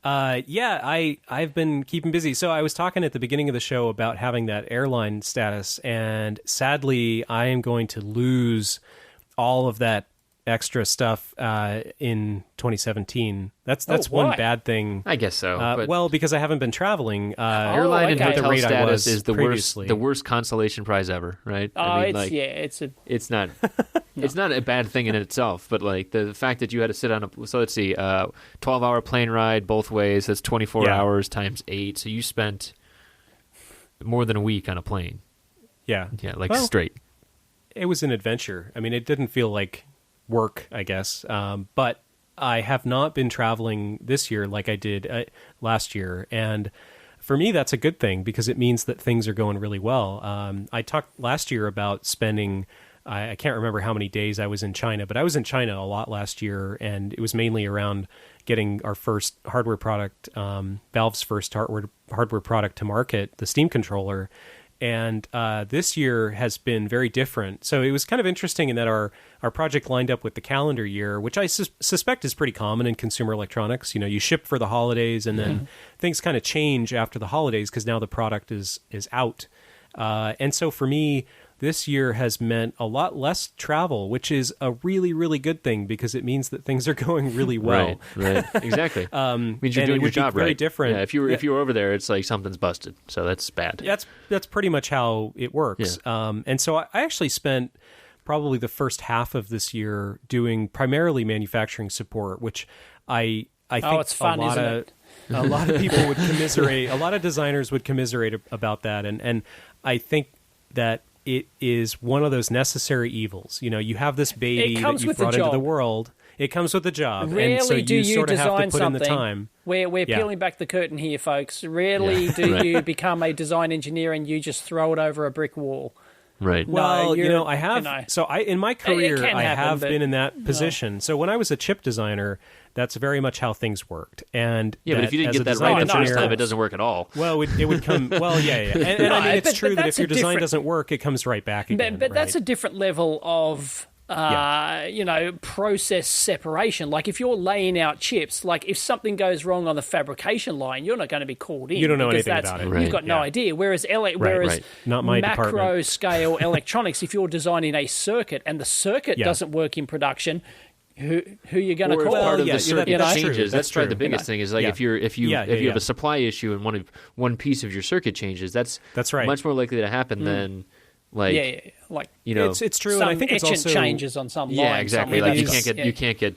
I've been keeping busy. So I was talking at the beginning of the show about having that airline status, and sadly, I am going to lose all of that extra stuff in 2017. That's one why? bad thing. I guess so. But Well, because I haven't been traveling. airline and okay. at the hotel rate I status was is previously. the worst consolation prize ever, right? Oh, I mean, it's not it's not a bad thing in itself, but like the fact that you had to sit on so let's see, 12-hour plane ride both ways, that's 24 hours times 8, so you spent more than a week on a plane. Yeah, Straight. It was an adventure. I mean, it didn't feel like work, I guess. But I have not been traveling this year like I did last year. And for me, that's a good thing because it means that things are going really well. I talked last year about spending, I can't remember how many days I was in China, but I was in China a lot last year. And it was mainly around getting our first hardware product, Valve's first hardware product to market, the Steam controller. And this year has been very different. So it was kind of interesting in that our project lined up with the calendar year, which I suspect is pretty common in consumer electronics. You know, you ship for the holidays and then things kind of change after the holidays because now the product is out. And so for me, this year has meant a lot less travel, which is a really, really good thing because it means that things are going really well. Right, exactly. Means you're doing your job right. Very different. Yeah, if you were over there, it's like something's busted, so that's bad. That's pretty much how it works. Yeah. And so I actually spent probably the first half of this year doing primarily manufacturing support, which I think it's fun, isn't it? A lot of people would commiserate. A lot of designers would commiserate about that, and I think that it is one of those necessary evils. You know, you have this baby that you brought into the world. It comes with the job. Rarely and so do you you sort of have design to put in the something. time. We're peeling back the curtain here, folks. Rarely do you become a design engineer and you just throw it over a brick wall. Right. Well, No, I have. you know. So in my career, can I happen, have but been in that position. So when I was a chip designer, that's very much how things worked. And but if you didn't as get a that design right the first engineer- time, it doesn't work at all. Well, it would come. Well, yeah. And I mean, it's But true that that's if your a design different- doesn't work, it comes right back again. But that's a right? different level of process separation. Like if you're laying out chips, like if something goes wrong on the fabrication line, you're not going to be called in. You don't know because anything about it. Right. You've got no Yeah. idea. Whereas right. Not my macro department. scale electronics, if you're designing a circuit and the circuit doesn't work in production, who you're going to Or if call? part of yeah, the circuit that's changes. true. That's That's probably the true. biggest thing. Is like Yeah. if you Yeah, have yeah. a supply issue and one piece of your circuit changes, that's right. much more likely to happen than like like you know It's true, some and I think it's etchant also changes on some line. yeah exactly somewhere. like you It's- can't get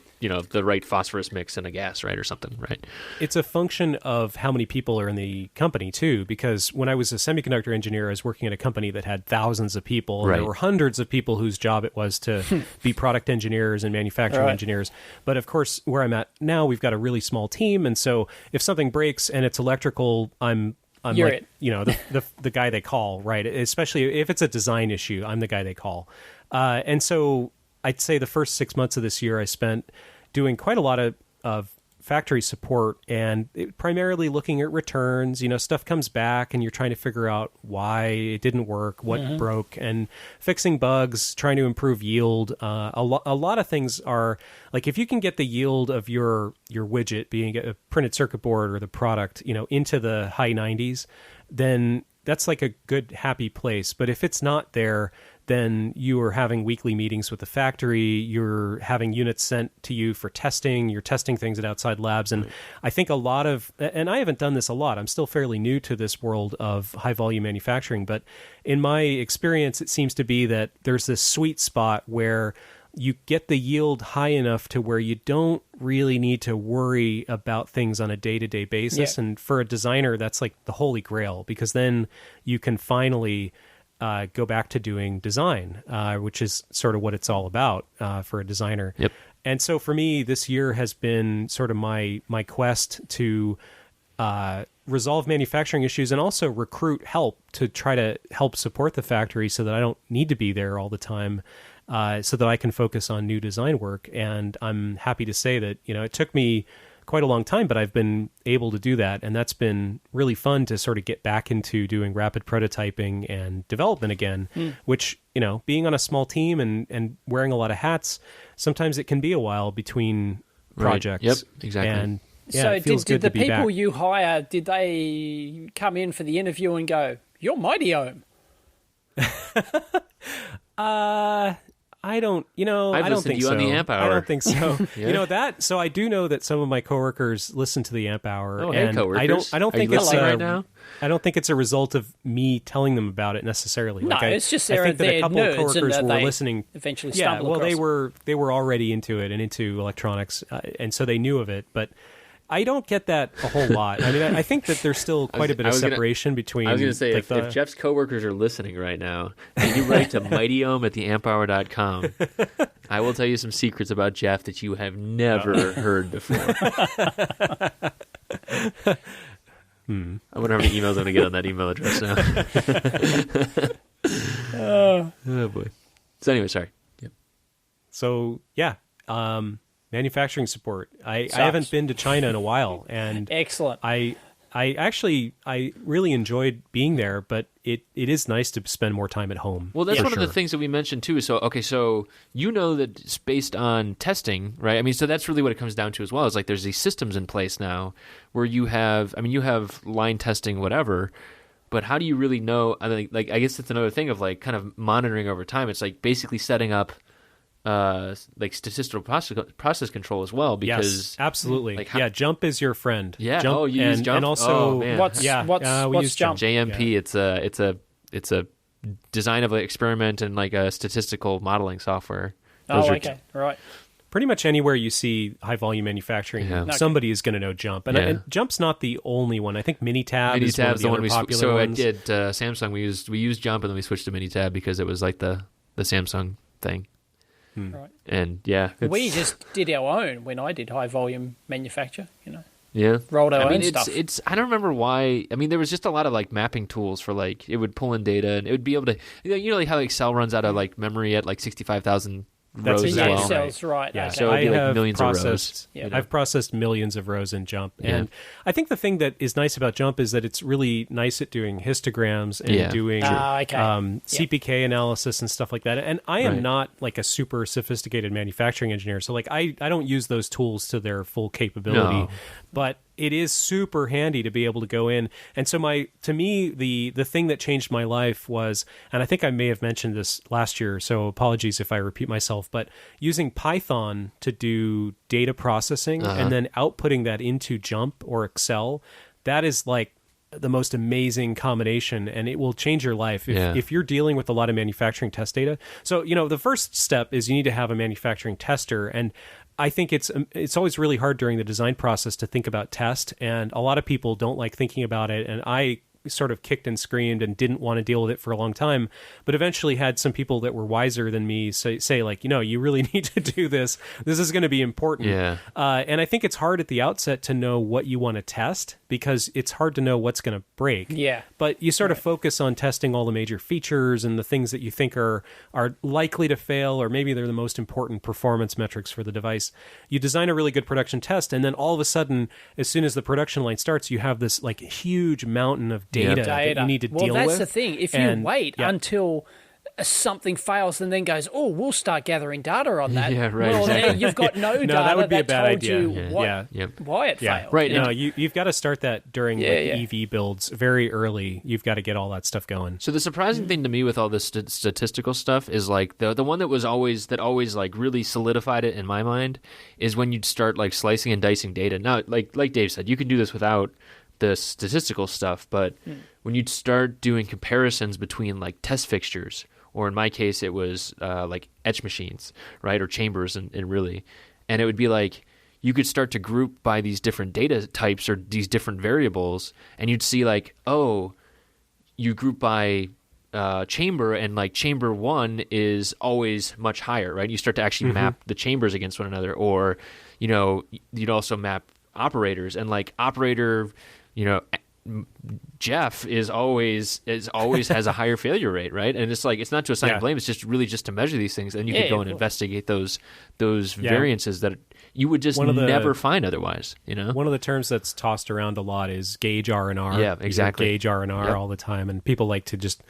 the right phosphorus mix in a gas, right, or something, right? It's a function of how many people are in the company too, because when I was a semiconductor engineer, I was working at a company that had thousands of people, and Right. there were hundreds of people whose job it was to be product engineers and manufacturing Right. engineers. But of course, where I'm at now, we've got a really small team, and so if something breaks and it's electrical, I'm You're like, it. the guy they call, right? Especially if it's a design issue, I'm the guy they call. And so I'd say the first 6 months of this year, I spent doing quite a lot of factory support and primarily looking at returns. Stuff comes back and you're trying to figure out why it didn't work, what broke, and fixing bugs, trying to improve yield. A lot of things are like if you can get the yield of your widget, being a printed circuit board or the product, into the high 90s, then that's like a good, happy place. But if it's not there, then you are having weekly meetings with the factory. You're having units sent to you for testing. You're testing things at outside labs. And I think a lot of, and I haven't done this a lot, I'm still fairly new to this world of high volume manufacturing, but in my experience, it seems to be that there's this sweet spot where you get the yield high enough to where you don't really need to worry about things on a day-to-day basis. Yeah. And for a designer, that's like the holy grail, because then you can finally go back to doing design, which is sort of what it's all about for a designer. Yep. And so for me, this year has been sort of my quest to resolve manufacturing issues and also recruit help to try to help support the factory so that I don't need to be there all the time. So that I can focus on new design work. And I'm happy to say that, it took me quite a long time, but I've been able to do that. And that's been really fun to sort of get back into doing rapid prototyping and development again, which, being on a small team and wearing a lot of hats, sometimes it can be a while between projects. Yep, exactly. And So it feels did good the to be people back. you hire, did they come in for the interview and go, "You're mighty Ohm"? I don't, I don't listened to think you so. on the Amp I Hour. don't think so. Yeah. So I do know that some of my coworkers listen to the Amp Hour. Oh, hey, and coworkers. I don't Are think you it's listening right now? I don't think it's a result of me telling them about it necessarily. No, it's just I they're think that a couple of nerds coworkers and were they listening. eventually Yeah, stumble well, across they were already into it and into electronics, and so they knew of it. But I don't get that a whole lot. I mean, I think that there's still quite a bit of separation between. I was going to say, like, if Jeff's coworkers are listening right now, and you write to mightyohm@theamphour.com, I will tell you some secrets about Jeff that you have never heard before. I wonder how many emails I'm going to get on that email address now. Oh, boy. So anyway, sorry. Yep. So, yeah. Manufacturing support. I haven't been to China in a while, and Excellent. I really enjoyed being there, but it is nice to spend more time at home. Well, that's for one of the sure. things that we mentioned too. So, okay, so that it's based on testing, right? I mean, so that's really what it comes down to as well. Is like there's these systems in place now where you have line testing, whatever. But how do you really know? I mean, like I guess it's another thing of like kind of monitoring over time. It's like basically setting up like statistical process control as well, because yes, absolutely. like Jump is your friend. Yeah. Jump, You use Jump. and also man. What's we use Jump? JMP. It's a design of an experiment and like a statistical modeling software. Those are Okay, right. Pretty much anywhere you see high volume manufacturing, Yeah. somebody is going to know Jump, and Jump's not the only one. I think Minitab is one of the other popular so ones. I did Samsung. We used Jump and then we switched to Minitab because it was like the Samsung thing. Right. And We just did our own when I did high volume manufacture, yeah, rolled our I mean, own it's, stuff. It's I don't remember why. I mean, there was just a lot of like mapping tools for like it would pull in data and it would be able to like how Excel runs out of like memory at like 65,000 rows as well. Cells, right. Yeah, Okay. So it'd be I like have millions of rows. processed. Yeah. I've processed millions of rows in Jump, Yeah. and I think the thing that is nice about Jump is that it's really nice at doing histograms and doing okay. CPK analysis and stuff like that. And I am Right. not like a super sophisticated manufacturing engineer, so like I don't use those tools to their full capability, No. but it is super handy to be able to go in. And so to me, the thing that changed my life was, and I think I may have mentioned this last year, so apologies if I repeat myself, but using Python to do data processing and then outputting that into Jump or Excel, that is like the most amazing combination, and it will change your life if you're dealing with a lot of manufacturing test data. So, the first step is you need to have a manufacturing tester, and I think it's always really hard during the design process to think about test, and a lot of people don't like thinking about it, and I sort of kicked and screamed and didn't want to deal with it for a long time, but eventually had some people that were wiser than me say like, you really need to do this. This is going to be important. Yeah. And I think it's hard at the outset to know what you want to test because it's hard to know what's going to break. Yeah. But you sort of focus on testing all the major features and the things that you think are likely to fail, or maybe they're the most important performance metrics for the device. You design a really good production test, and then all of a sudden, as soon as the production line starts, you have this like huge mountain of data that you need to deal with. Well, that's the thing. If you wait until something fails and then goes, oh, we'll start gathering data on that. Yeah, right, Well, exactly. you've got no data that would be a bad told idea. you why it Yeah. failed. Right. No, you've got to start that during Yeah, EV builds very early. You've got to get all that stuff going. So the surprising thing to me with all this statistical stuff is like the one that always like really solidified it in my mind is when you'd start like slicing and dicing data. Now, like Dave said, you can do this without the statistical stuff, but when you'd start doing comparisons between like test fixtures, or in my case, it was like etch machines, right, or chambers, and really, and it would be like you could start to group by these different data types or these different variables, and you'd see like, oh, you group by chamber, and like chamber 1 is always much higher, right? You start to actually map the chambers against one another, or you'd also map operators, and like operator, Jeff is always has a higher failure rate, right? And it's like it's not to assign blame; it's just really just to measure these things, and you can go and investigate those variances that you would just never find otherwise. One of the terms that's tossed around a lot is gauge R&R. Yeah, exactly. Gauge R&R all the time, and people like to just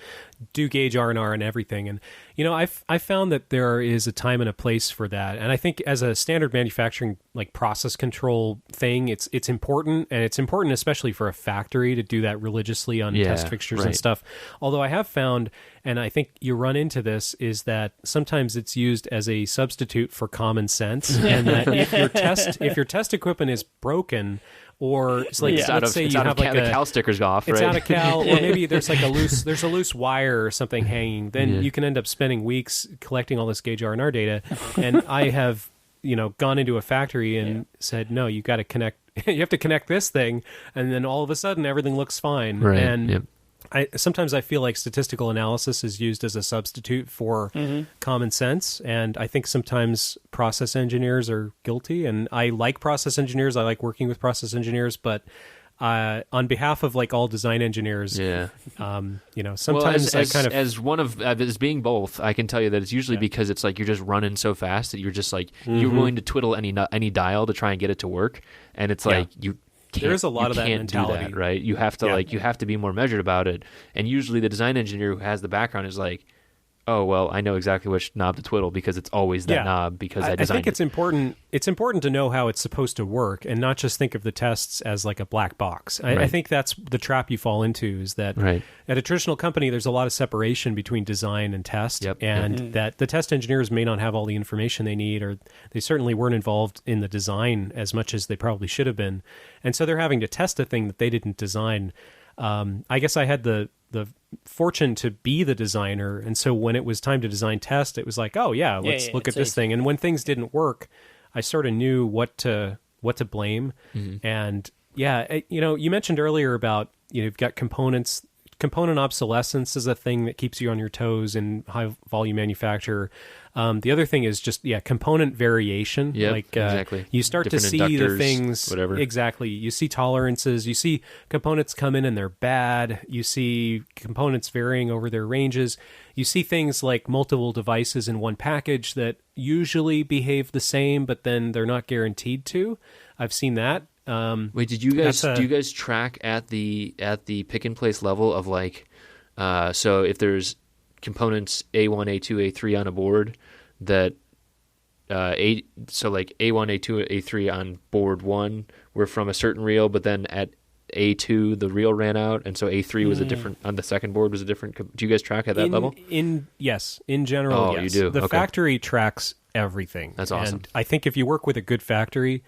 do gauge R&R and everything. And I found that there is a time and a place for that. And I think as a standard manufacturing like process control thing, it's important, and it's important especially for a factory to do that religiously on test fixtures and stuff. Although I have found, and I think you run into this, is that sometimes it's used as a substitute for common sense, and that if your test equipment is broken, or it's like let's say you have like the cal stickers off, it's right? out of cal, or maybe there's like a loose wire or something hanging. Then you can end up spending weeks collecting all this gauge R&R data. And I have gone into a factory and said, no, you got to connect. You have to connect this thing, and then all of a sudden everything looks fine. Right. And sometimes I feel like statistical analysis is used as a substitute for common sense, and I think sometimes process engineers are guilty. And I like process engineers. I like working with process engineers, but on behalf of like all design engineers, sometimes as being both, I can tell you that it's usually because it's like you're just running so fast that you're just like you're willing to twiddle any dial to try and get it to work, and it's like you. There's a lot of that mentality, do that, right? You have to you have to be more measured about it, and usually the design engineer who has the background is like, oh well, I know exactly which knob to twiddle because it's always that knob because I designed it. I think it's important. It's important to know how it's supposed to work and not just think of the tests as like a black box. I think that's the trap you fall into, is that at a traditional company there's a lot of separation between design and test, and that the test engineers may not have all the information they need, or they certainly weren't involved in the design as much as they probably should have been, and so they're having to test a thing that they didn't design. I guess I had the fortune to be the designer, and so when it was time to design test, it was like, oh yeah, let's look at this thing. And when things didn't work, I sort of knew what to blame. And you mentioned earlier about you've got components. Component obsolescence is a thing that keeps you on your toes in high volume manufacture. The other thing is just component variation. Exactly. You start different to see inductors, the things whatever. Exactly. You see tolerances. You see components come in and they're bad. You see components varying over their ranges. You see things like multiple devices in one package that usually behave the same, but then they're not guaranteed to. I've seen that. Wait, do you guys track at the pick and place level of like, so if there's components A1, A2, A3 on a board that so like A1, A2, A3 on board 1 were from a certain reel, but then at A2 the reel ran out, and so A3 was a different on the second board was a different. Do you guys track at that level? Yes, in general, yes. You do. The factory tracks everything. That's awesome. And I think if you work with a good factory,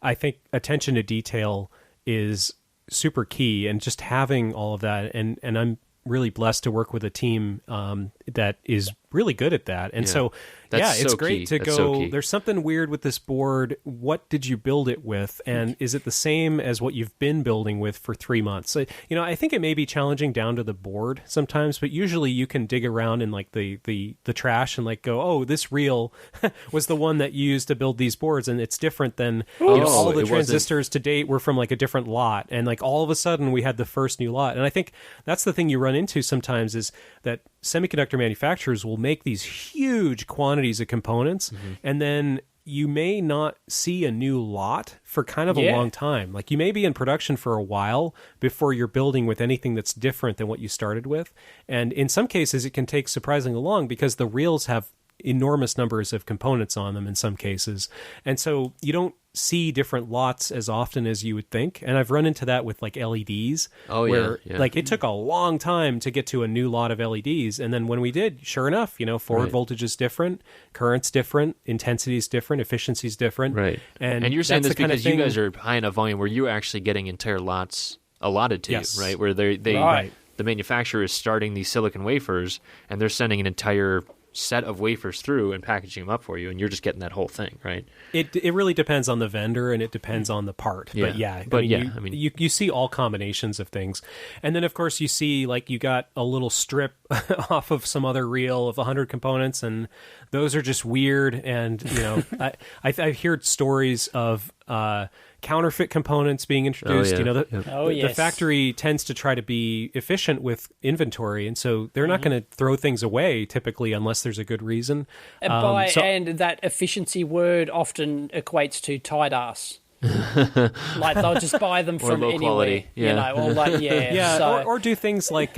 I think attention to detail is super key, and just having all of that. And I'm really blessed to work with a team that is really good at that. And so it's great to go, there's something weird with this board. What did you build it with? And is it the same as what you've been building with for 3 months? So, I think it may be challenging down to the board sometimes, but usually you can dig around in like the trash and like go, oh, this reel was the one that you used to build these boards, and it's different than all of the transistors to date were from like a different lot. And like all of a sudden we had the first new lot. And I think that's the thing you run into sometimes, is that semiconductor manufacturers will make these huge quantities of components, and then you may not see a new lot for kind of a long time. Like, you may be in production for a while before you're building with anything that's different than what you started with. And in some cases, it can take surprisingly long because the reels have enormous numbers of components on them in some cases. And so you don't see different lots as often as you would think. And I've run into that with like LEDs. Where like it took a long time to get to a new lot of LEDs. And then when we did, sure enough, forward voltage is different, current's different, intensity is different, efficiency is different. Right. And you're saying this because you guys are high enough volume where you're actually getting entire lots allotted to you, right? Where they the manufacturer is starting these silicon wafers and they're sending an entire set of wafers through and packaging them up for you, and you're just getting that whole thing, right? It really depends on the vendor and it depends on the part. But you see all combinations of things. And then of course you see like you got a little strip off of some other reel of 100 components, and those are just weird. And I've heard stories of counterfeit components being introduced. The factory tends to try to be efficient with inventory, and so they're not going to throw things away typically unless there's a good reason. And that efficiency word often equates to tight ass. Like they'll just buy them from low anywhere, quality. Or do things like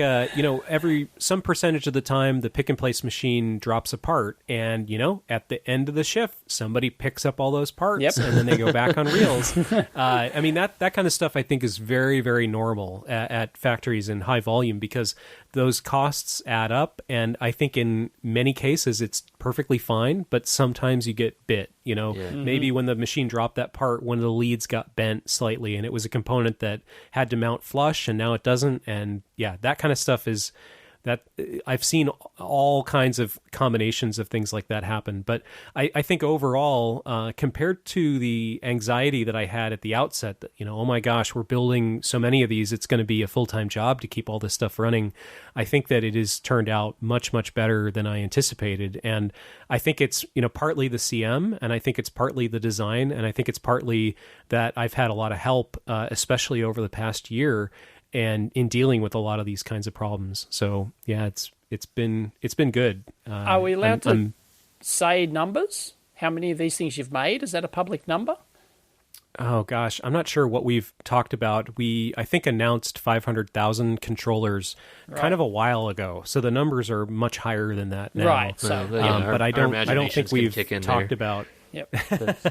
some percentage of the time the pick and place machine drops a part, and at the end of the shift somebody picks up all those parts and then they go back on reels. That kind of stuff I think is very, very normal at factories in high volume because those costs add up, and I think in many cases it's perfectly fine, but sometimes you get bit. Maybe when the machine dropped that part, one of the leads got bent slightly, and it was a component that had to mount flush, and now it doesn't. And that kind of stuff is that I've seen all kinds of combinations of things like that happen. But I think overall, compared to the anxiety that I had at the outset, that, oh my gosh, we're building so many of these, it's going to be a full-time job to keep all this stuff running. I think that it has turned out much, much better than I anticipated. And I think it's, partly the CM, and I think it's partly the design, and I think it's partly that I've had a lot of help, especially over the past year, and in dealing with a lot of these kinds of problems. So it's been good. Are we allowed to say numbers? How many of these things you've made? Is that a public number? Oh gosh, I'm not sure what we've talked about. I think announced 500,000 controllers kind of a while ago. So the numbers are much higher than that now. Right. So, but I don't think we've talked about. Yep.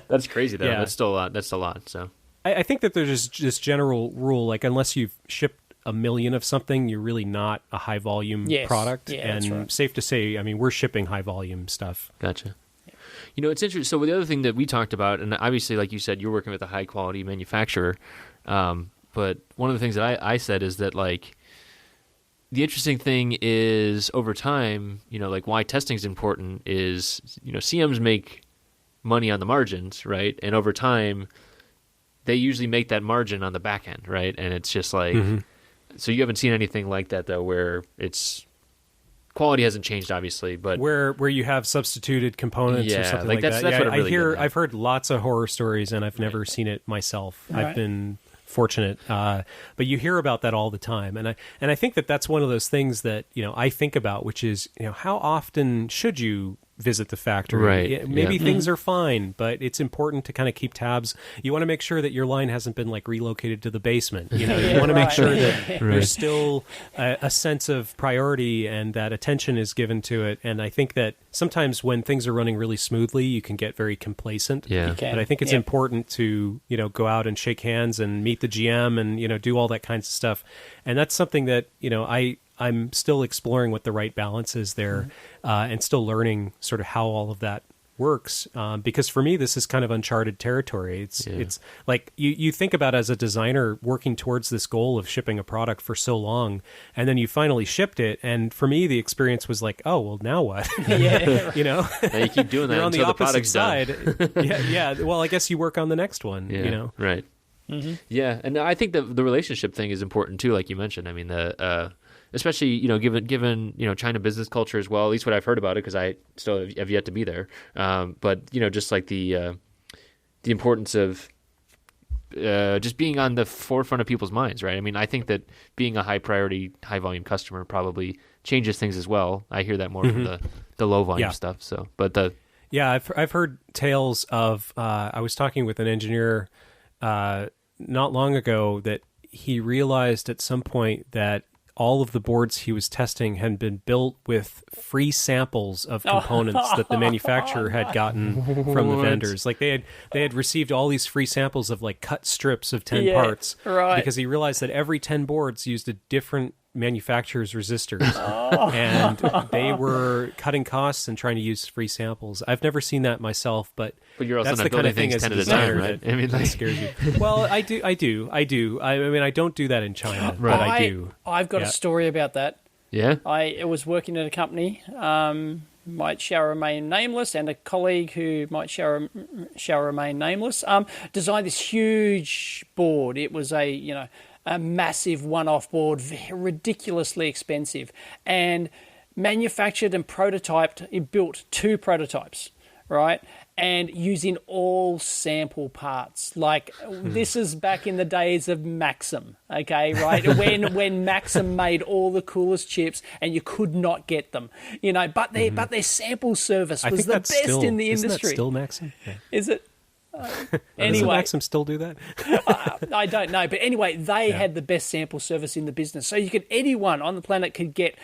That's crazy though. That's still a lot. That's a lot. So. I think that there's this general rule, like unless you've shipped 1 million of something, you're really not a high volume product. Yeah, and that's right. Safe to say, we're shipping high volume stuff. Gotcha. It's interesting. So the other thing that we talked about, and obviously, like you said, you're working with a high quality manufacturer. But one of the things that I said is that like the interesting thing is over time, like why testing is important is, CMs make money on the margins, right? And over time, they usually make that margin on the back end, right? And it's just like, so you haven't seen anything like that though, where it's quality hasn't changed, obviously, but where you have substituted components or something like that. That's what I'm really I've heard lots of horror stories, and I've never seen it myself. Right. I've been fortunate, but you hear about that all the time, and I think that's one of those things that I think about, which is how often should you visit the factory? Right. Maybe things are fine, but it's important to kind of keep tabs. You want to make sure that your line hasn't been like relocated to the basement. You want to make sure that there's still a sense of priority and that attention is given to it. And I think that sometimes when things are running really smoothly, you can get very complacent. Yeah. But I think it's important to go out and shake hands and meet the GM and do all that kinds of stuff. And that's something that I'm still exploring what the right balance is there, and still learning sort of how all of that works. Because for me, this is kind of uncharted territory. It's like you think about as a designer working towards this goal of shipping a product for so long, and then you finally shipped it. And for me, the experience was like, oh, well, now what? Now you keep doing that You're on until the the product's side. done. Well, I guess you work on the next one. Right. Mm-hmm. Yeah, and I think the relationship thing is important too, like you mentioned. I mean, especially given China business culture as well. At least what I've heard about it, because I still have yet to be there. But just like the importance of just being on the forefront of people's minds, right? I mean, I think that being a high priority, high volume customer probably changes things as well. I hear that more from the low volume stuff. So, but Yeah, I've heard tales of. I was talking with an engineer not long ago that he realized at some point that all of the boards he was testing had been built with free samples of components that the manufacturer had gotten from the vendors. Like they had received all these free samples of like cut strips of 10 parts, right? Because he realized that every 10 boards used a different manufacturer's resistors, and they were cutting costs and trying to use free samples. I've never seen that myself, but you're also that's not the kind building of thing things as 10 a at a time, designer right? that, I mean, that scares you. Well, I do. I mean, I don't do that in China, but I do. I've got a story about that. Yeah. I was working at a company, might shall remain nameless, and a colleague who might shall remain nameless, designed this huge board. It was a massive one-off board, ridiculously expensive, and manufactured and prototyped. It built 2 prototypes, right? And using all sample parts. Like, this is back in the days of Maxim, okay, right? when Maxim made all the coolest chips and you could not get them, but their sample service was the best in the industry. Isn't that still Maxim? Yeah. Is it? Anyway, does Maxim still do that? I don't know, but anyway, they had the best sample service in the business. So anyone on the planet could get,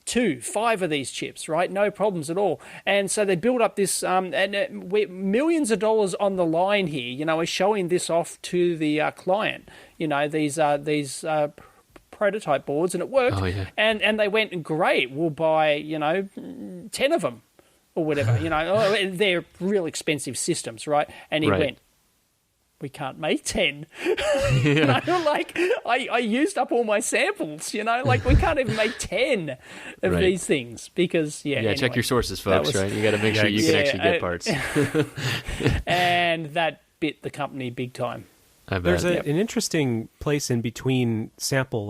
2, 5 of these chips, right? No problems at all. And so they built up this, millions of dollars on the line here. We're showing this off to the client. These prototype boards, and it worked. Oh, yeah. And they went, great, we'll buy 10 of them or whatever. They're real expensive systems, right? And he went, we can't make 10. I used up all my samples, we can't even make 10 of these things because, anyway, check your sources, folks, right? You got to make sure you can actually get parts. And that bit the company big time. There's an interesting place in between sample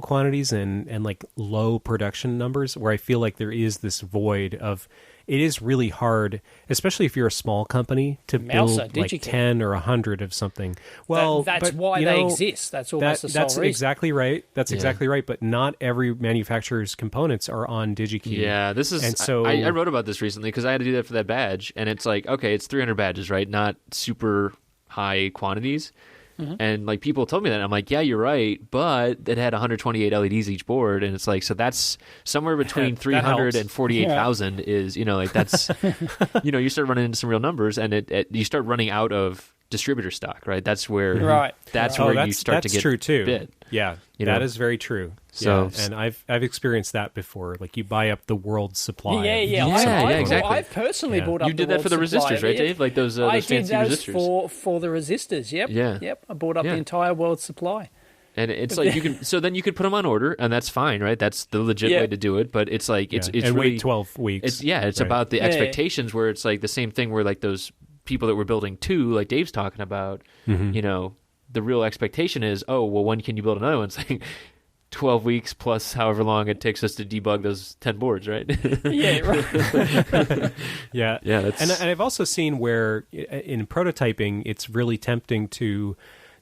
quantities and like low production numbers where I feel like there is this void of. It is really hard, especially if you're a small company, to build like 10 or 100 of something. Well, that's why they exist. That's almost the sole reason. Exactly right. That's exactly right. But not every manufacturer's components are on DigiKey. Yeah, this is. And so I wrote about this recently because I had to do that for that badge, and it's like, okay, it's 300 badges, right? Not super high quantities. Mm-hmm. And like people told me that, I'm like, yeah, you're right, but it had 128 LEDs each board, and it's like, so that's somewhere between 300 and 48,000 is, that's, you start running into some real numbers, and you start running out of distributor stock, right? That's where you start to get true too. bit. Yeah, that is very true. So, and I've experienced that before. Like you buy up the world's supply. Exactly. I've personally bought up. You did that for the resistors, right, Dave? Like those fancy resistors. for the resistors. Yep. Yeah. Yep. I bought up the entire world's supply. And it's like you can. So then you could put them on order, and that's fine, right? That's the legit way to do it. But it's like it's and really wait 12 weeks. It's about the expectations where it's like the same thing where like those people that were building 2, like Dave's talking about, the real expectation is, oh, well, when can you build another one? It's like 12 weeks plus however long it takes us to debug those 10 boards, right? Yeah, right. Yeah. And I've also seen where in prototyping, it's really tempting to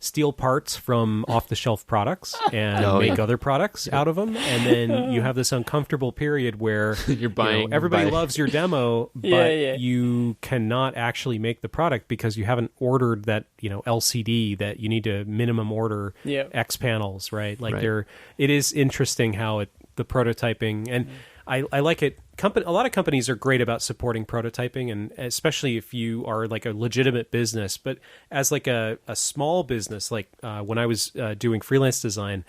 steal parts from off-the-shelf products and make other products out of them, and then you have this uncomfortable period where you're buying. Everybody loves your demo, but you cannot actually make the product because you haven't ordered that LCD that you need to minimum order X panels, right? Like it is interesting how the prototyping and. I like it. A lot of companies are great about supporting prototyping, and especially if you are like a legitimate business. But as like a small business, like when I was doing freelance design,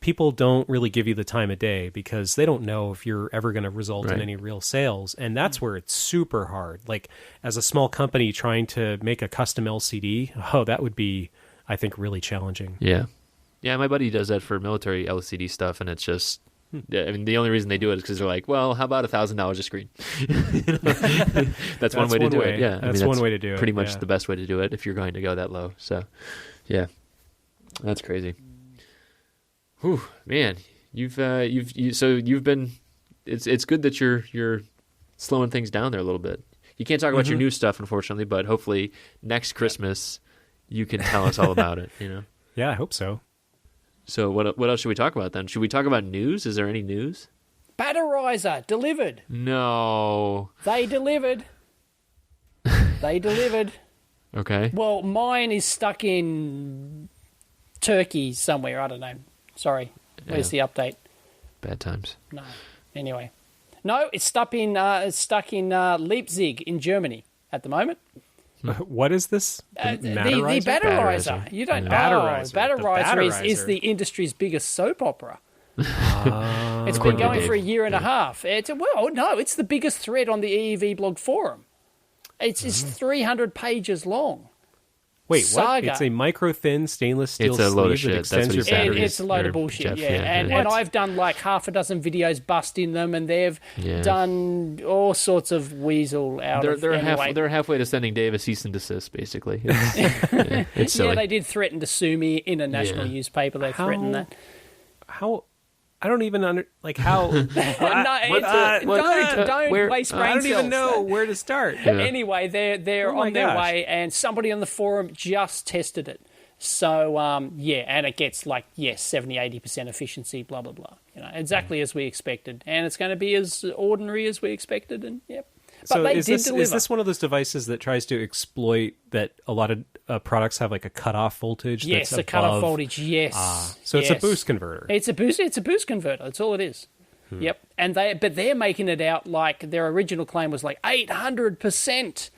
people don't really give you the time of day because they don't know if you're ever going to result in any real sales. And that's where it's super hard. Like as a small company trying to make a custom LCD, that would be, I think, really challenging. Yeah. Yeah, my buddy does that for military LCD stuff, and it's just... I mean, the only reason they do it is because they're like, well, how about $1,000 a screen? That's one way to do it. Yeah, that's one way to do it. Pretty much the best way to do it if you're going to go that low. So, yeah, that's crazy. Whew, man, you've been. It's good that you're slowing things down there a little bit. You can't talk about your new stuff, unfortunately, but hopefully next Christmas you can tell us all about it. Yeah, I hope so. So what else should we talk about then? Should we talk about news? Is there any news? Batterizer delivered. No. They delivered. They delivered. Okay. Well, mine is stuck in Turkey somewhere. I don't know. Sorry. Where's the update? Bad times. No. Anyway. No, it's stuck in Leipzig in Germany at the moment. What is this? The Batterizer. You don't know. Batterizer. Batterizer is the industry's biggest soap opera. It's been going for a year and a half. It's the biggest thread on the EEV blog forum. It's 300 pages long. Wait, Saga. what? It's a micro-thin stainless steel It's a load of sleeve that shit. extends your That's what he said. batteries. It's a load of bullshit, Jeff, yeah. And I've done like half a dozen videos busting them, and they've done all sorts of weasel out of it. They're halfway to sending Dave a cease and desist, basically. It's silly. Yeah, they did threaten to sue me in a national newspaper. They threatened that. How? I don't even how. Don't waste brain I don't even cells. know where to start. Anyway, they're on their way, and somebody on the forum just tested it. So, and it gets 70-80% efficiency, blah, blah, blah. Exactly as we expected. And it's going to be as ordinary as we expected, and yep. But So they is did this deliver. is this one of those devices that tries to exploit that a lot of products have like a cutoff voltage? Yes, that's a cutoff above- voltage, yes. So it's a Yes. boost converter. It's a boost converter. That's all it is. Yep. And they're making it out like their original claim was like 800%.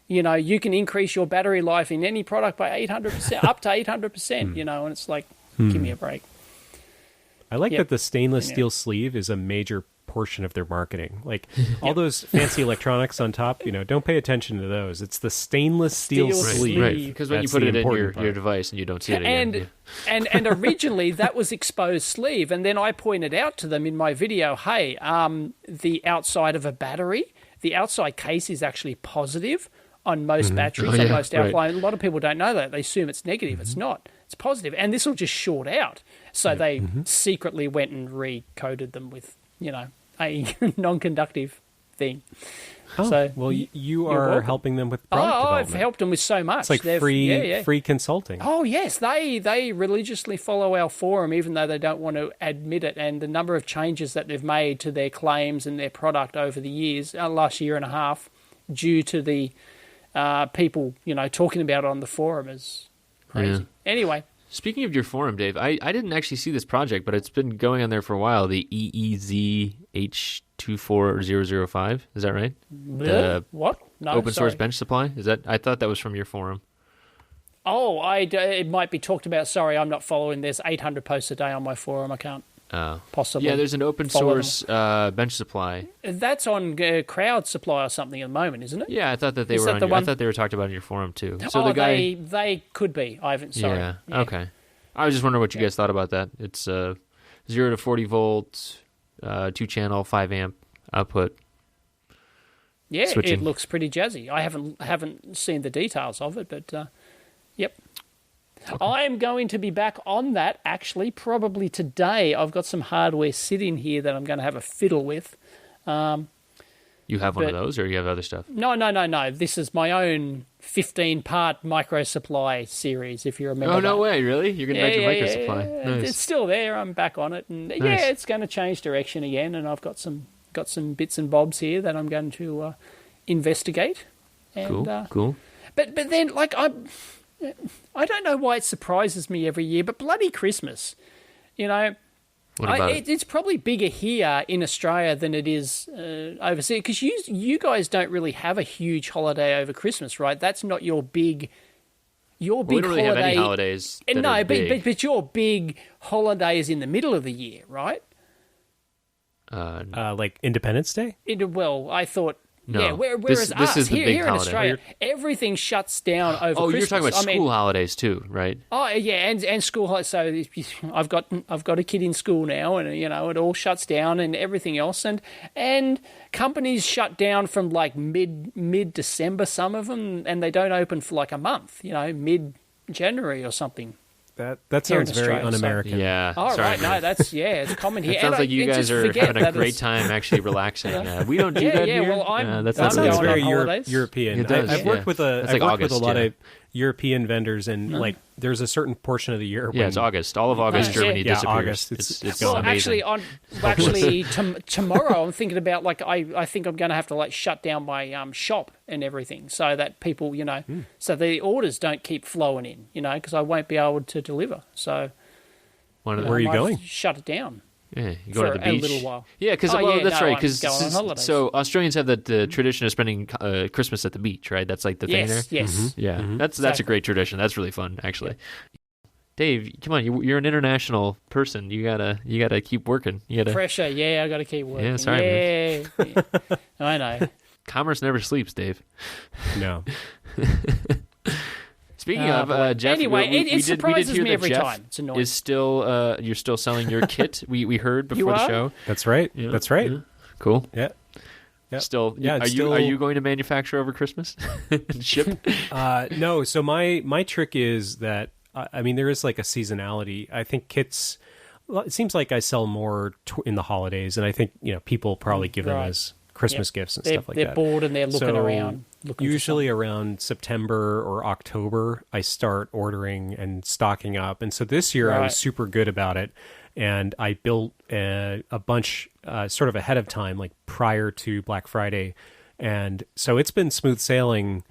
You can increase your battery life in any product by 800%, up to 800%, and it's like, give me a break. I like that the stainless steel sleeve is a major portion of their marketing. Like all those fancy electronics on top, don't pay attention to those. It's the stainless steel sleeve. Right, because when you That's put the it in important your part. device and you don't see it again. And originally that was exposed sleeve, and then I pointed out to them in my video, hey, the outside of a battery, the outside case is actually positive on most batteries, on most alkaline. A lot of people don't know that. They assume it's negative. It's not. It's positive. And this will just short out. So they secretly went and recoded them with, a non-conductive thing. Oh, So well, you you're are welcome. helping them with product development. I've helped them with so much. It's like They've- free consulting. Oh yes, they religiously follow our forum, even though they don't want to admit it. And the number of changes that they've made to their claims and their product over the years, last year and a half, due to the people talking about it on the forum is crazy. Anyway, Speaking of your forum, Dave, I didn't actually see this project, but it's been going on there for a while. The EEZH24005, is that right? what? No, open source sorry. bench supply. Is that? I thought that was from your forum. Oh, it might be talked about. Sorry, I'm not following. There's 800 posts a day on my forum. I can't possibly. Yeah, there's an open follow source bench supply. That's on Crowd Supply or something at the moment, isn't it? Yeah, I thought that they Is were that on. the I one- thought they were talked about in your forum too. So the guy, they could be. I haven't. Sorry. yeah, okay. I was just wondering what you guys thought about that. It's 0 to 40 volt, 2-channel, 5 amp output. Yeah, Switching. it looks pretty jazzy. I haven't seen the details of it, but yep. Okay. I'm going to be back on that actually probably today. I've got some hardware sitting here that I'm going to have a fiddle with. You have one of those, or you have other stuff? No. This is my own 15-part micro supply series, if you remember. Oh, no that. way, really? You're going to back to micro supply. Yeah. Nice. It's still there. I'm back on it, and Nice. it's going to change direction again. And I've got some bits and bobs here that I'm going to investigate. And, Cool. But then, like, I don't know why it surprises me every year, but bloody Christmas, What about it? it's probably bigger here in Australia than it is overseas, because you guys don't really have a huge holiday over Christmas, right? That's not your big. Your We big don't really holiday. have any holidays. That No, are big. but your big holiday is in the middle of the year, right? Like Independence Day? Well, I thought. No. Yeah, whereas This us is the here big in holiday. Australia, everything shuts down over Oh, Christmas. you're talking about school holidays too, right? Oh yeah, and school. So I've got a kid in school now, and it all shuts down and everything else, and companies shut down from like mid December, some of them, and they don't open for like a month. Mid January or something. That Here in sounds very Australia, so- un-American. Yeah. All sorry, right, man. no, it's common here. It sounds And like you just guys are forget having a that great it's- time actually relaxing. We don't do Yeah, that yeah, here. well, I'm- that's I'm not That going sounds on very holidays. European. It does, I've worked with That's I've like worked with a August, lot yeah. of European vendors, and like there's a certain portion of the year. Yeah, it's August. All of August, Germany Yeah, disappears. August. It's Well, amazing. actually, tomorrow I'm thinking about I think I'm going to have to shut down my shop and everything so that people, so the orders don't keep flowing in, because I won't be able to deliver. So Where are you going? Shut it down. Yeah, you go to the For a beach. little while. Yeah, because that's right. Because I'm going on holidays. so Australians have the tradition of spending Christmas at the beach, right? That's like the thing there. Yes. Yeah, that's a Exactly. great tradition. That's really fun, actually. Dave, come on, you're an international person. You gotta keep working. You gotta Pressure. Yeah, I got to keep working. Yeah, sorry, Yeah. I know. commerce never sleeps, Dave. No. Speaking of Jeff, Anyway, it surprises hear me that every Jeff time. It's annoying. Is still you're still selling your kit. We heard before You the are? show. That's right. Yeah, That's right. yeah. Cool. Yeah. Yep. Still, Yeah, it's are you going to manufacture over Christmas and ship? No. So my trick is that there is like a seasonality. I think kits. Well, it seems like I sell more in the holidays, and I think people probably give them Right. as Christmas gifts and stuff like they're that. bored and they're looking around. Looking for Usually around September or October, I start ordering and stocking up. And so this year I Right. was super good about it. And I built a bunch sort of ahead of time, like prior to Black Friday. And so it's been smooth sailing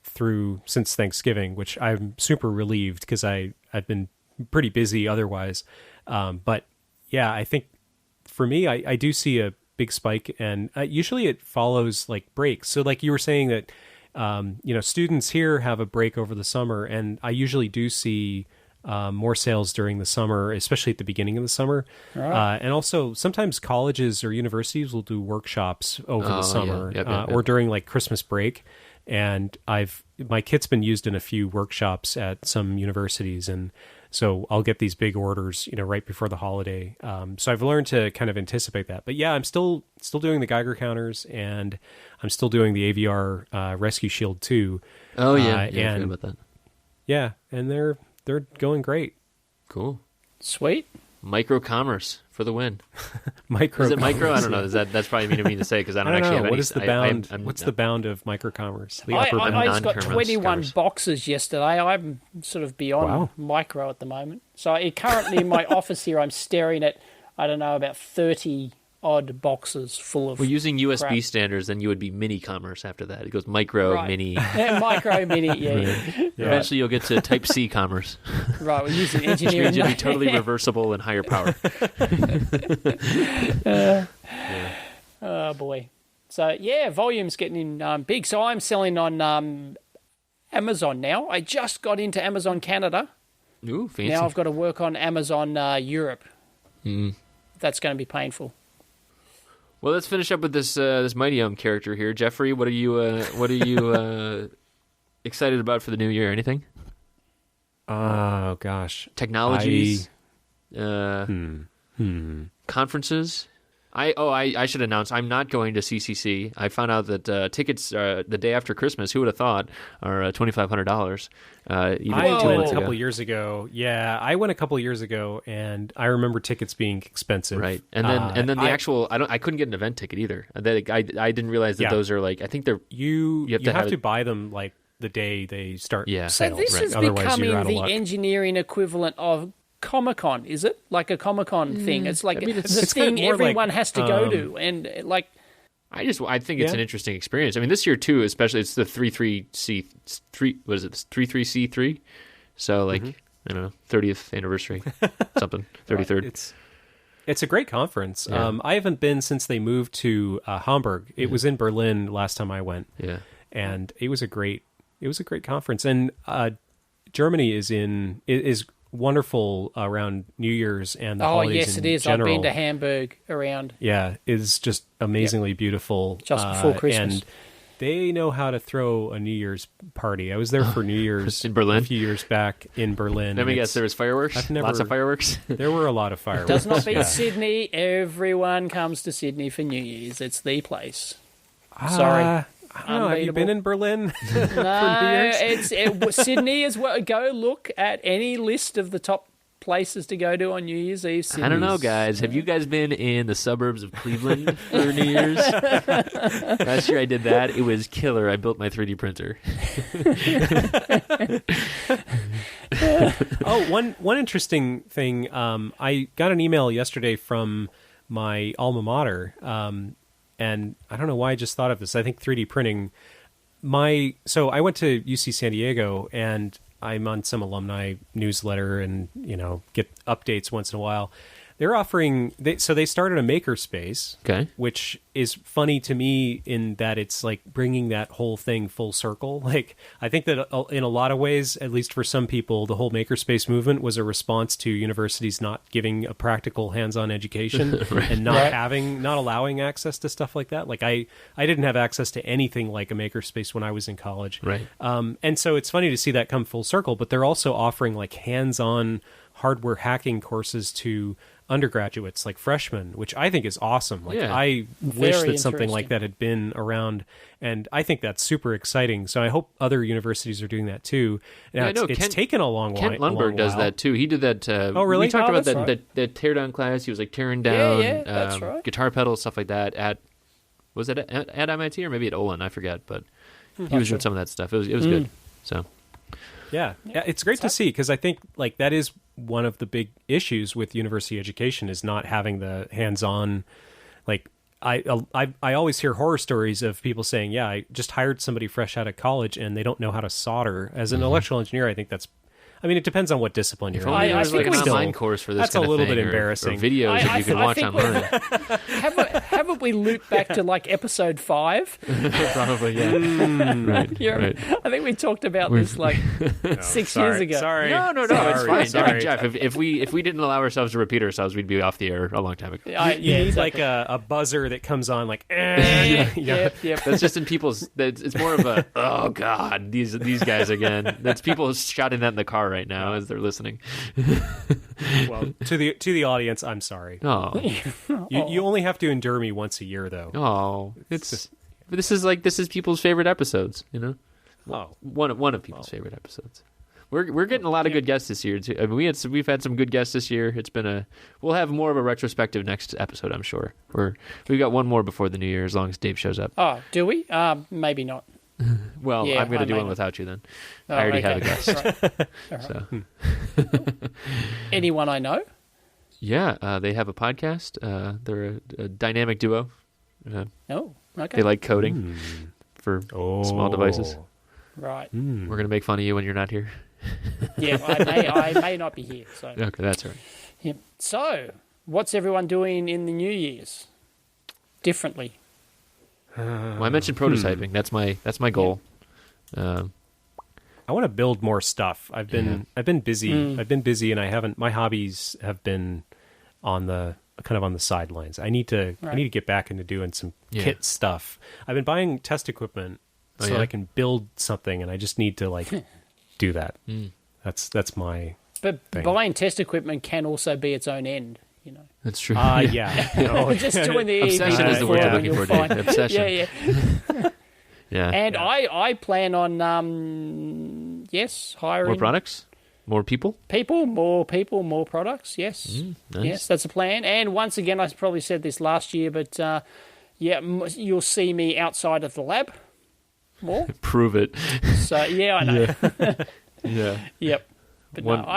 through since Thanksgiving, which I'm super relieved because I've been pretty busy otherwise. But yeah, I think for me, I do see a big spike, and usually it follows like breaks. So like you were saying that, students here have a break over the summer, and I usually do see more sales during the summer, especially at the beginning of the summer. Right. And also sometimes colleges or universities will do workshops over the summer Yep. or during like Christmas break. And my kit's been used in a few workshops at some universities, and so I'll get these big orders, right before the holiday. So I've learned to kind of anticipate that. But yeah, I'm still doing the Geiger counters, and I'm still doing the AVR Rescue Shield 2. Oh yeah, I and forgot about that. yeah, and they're going great. Cool. Sweet. Micro commerce for the win. Micro Is it micro? I don't know. That's probably mean to me to say because I don't I don't actually know. have What any. is the bound? What's the bound of micro-commerce? The upper bound. I just got non-commerce 21 covers. boxes yesterday. I'm sort of beyond Wow. micro at the moment. So currently in my office here, I'm staring at, I don't know, about 30 odd boxes full of Well, using USB crap. standards, then you would be mini commerce after that. It goes micro, Right. mini. Yeah, micro, mini, yeah. Eventually, you'll get to Type C commerce, Right, we're using which engineering. means you'll be totally reversible and higher power. Oh, boy. So, yeah, volume's getting big. So I'm selling on Amazon now. I just got into Amazon Canada. Ooh, fancy. Now I've got to work on Amazon Europe. That's going to be painful. Well, let's finish up with this Mighty character here, Jeffrey. What are you excited about for the new year? Anything? Oh gosh, Technologies, conferences. I should announce I'm not going to CCC. I found out that tickets the day after Christmas. Who would have thought are $2,500? Even 2 I went months a couple ago. years ago. Yeah, I went a couple years ago, and I remember tickets being expensive. Right, and then the actual I couldn't get an event ticket either. I didn't realize that Yeah. those are like I think they're you have to have have to it- buy them like the day they start Yeah. So sales. this right? is Otherwise, becoming you're out of the luck. engineering equivalent of Comic-Con, is it? Like a Comic-Con thing. It's like I mean, the it's thing kind of more everyone like, has to go to. And like, I think it's Yeah. an interesting experience. I mean, this year too, especially it's the 33C3. What is it? 33C3. So like I don't know, 30th anniversary, something 33rd. It's a great conference. Yeah. I haven't been since they moved to Hamburg. It was in Berlin last time I went. Yeah. And it was a great conference. And Germany is wonderful around New Year's and the oh holidays yes, in it is. general. I've been to Hamburg around. Yeah, it's just amazingly beautiful. Just before Christmas. And they know how to throw a New Year's party. I was there for New Year's In Berlin? a few years back in Berlin. Let me and guess, there was fireworks. I've never- Lots of fireworks. there were a lot of fireworks. Does not beat Yeah. Sydney. Everyone comes to Sydney for New Year's. It's the place. Sorry. I don't know. Have you been in Berlin? No, Sydney is what. Go look at any list of the top places to go to on New Year's Eve? I don't know, guys. Have you guys been in the suburbs of Cleveland for New Year's? Last year I did that. It was killer. I built my 3D printer. One interesting thing. I got an email yesterday from my alma mater, and I don't know why I just thought of this. I think 3D printing. So I went to UC San Diego, and I'm on some alumni newsletter, and get updates once in a while. They're offering. So they started a makerspace, Okay. which is funny to me in that it's like bringing that whole thing full circle. Like, I think that in a lot of ways, at least for some people, the whole makerspace movement was a response to universities not giving a practical hands-on education and not allowing access to stuff like that. Like I didn't have access to anything like a makerspace when I was in college. Right. And so it's funny to see that come full circle, but they're also offering like hands-on hardware hacking courses to undergraduates, like freshmen, which I think is awesome. Like, Yeah. I wish Very that something like interesting. that had been around, and I think that's super exciting. So I hope other universities are doing that too. Now, Yeah, I know. it's Kent- taken a long while. Kent Lundberg does that too. He did that. Oh, really? We talked Oh, about that's that, right. that teardown class. He was like tearing down Yeah, that's right. guitar pedals, stuff like that. Was it at MIT or maybe at Olin? I forget, but he was doing some of that stuff. It was good. So Yeah, it's great to see, because I think like that is one of the big issues with university education is not having the hands-on. Like I always hear horror stories of people saying, "Yeah, I just hired somebody fresh out of college and they don't know how to solder." As an electrical engineer, I think that's. I mean, it depends on what discipline you're if in. only there I was like think an we online still- course for this that's kind a of little thing, bit or embarrassing. videos that you can watch think online. Haven't we looped back to like episode 5? Probably, yeah. Right, Yeah, right. I think we talked about this like 6 years ago. Sorry. No, it's fine. Sorry. I mean, Jeff, if we didn't allow ourselves to repeat ourselves, we'd be off the air a long time ago. You need exactly. like a buzzer that comes on, like, eh. Yep. That's just in people's. It's more of a oh god, these guys again. That's people shouting that in the car right now as they're listening. Well, to the audience, I'm sorry. Oh, You only have to endure me once a year, though. oh, this is people's favorite episodes. Oh, One of people's favorite episodes. We're getting a lot of good guests this year too. I mean, we've had some good guests this year. We'll have more of a retrospective next episode, I'm sure. We've got one more before the new year, as long as Dave shows up. Oh, do we? Maybe not. Well, Yeah, I'm going I to do may one not. without you then. Oh, I already okay. have a guest. Right. All right. So Anyone I know? yeah, they have a podcast. They're a dynamic duo. No. Okay. They like coding for small devices. Right. We're going to make fun of you when you're not here. Yeah, I may not be here. So. Okay, that's all right. Yeah. So, what's everyone doing in the New Year's differently? Well, I mentioned prototyping. That's my goal. I want to build more stuff. I've been busy. I've been busy, and I haven't. My hobbies have been on the sidelines. I need to get back into doing some kit stuff. I've been buying test equipment so that I can build something, and I just need to like do that. That's my. But thing. buying test equipment can also be its own end. That's true. Yeah. Just doing the Obsession is the word you're looking for, Dave. Obsession. Yeah. Yeah. And I plan on hiring More products? More people? more products. Yes, Nice. yes, that's a plan. And once again, I probably said this last year, but you'll see me outside of the lab more. Prove it. So yeah, I know. Yeah. Yep. But One- no,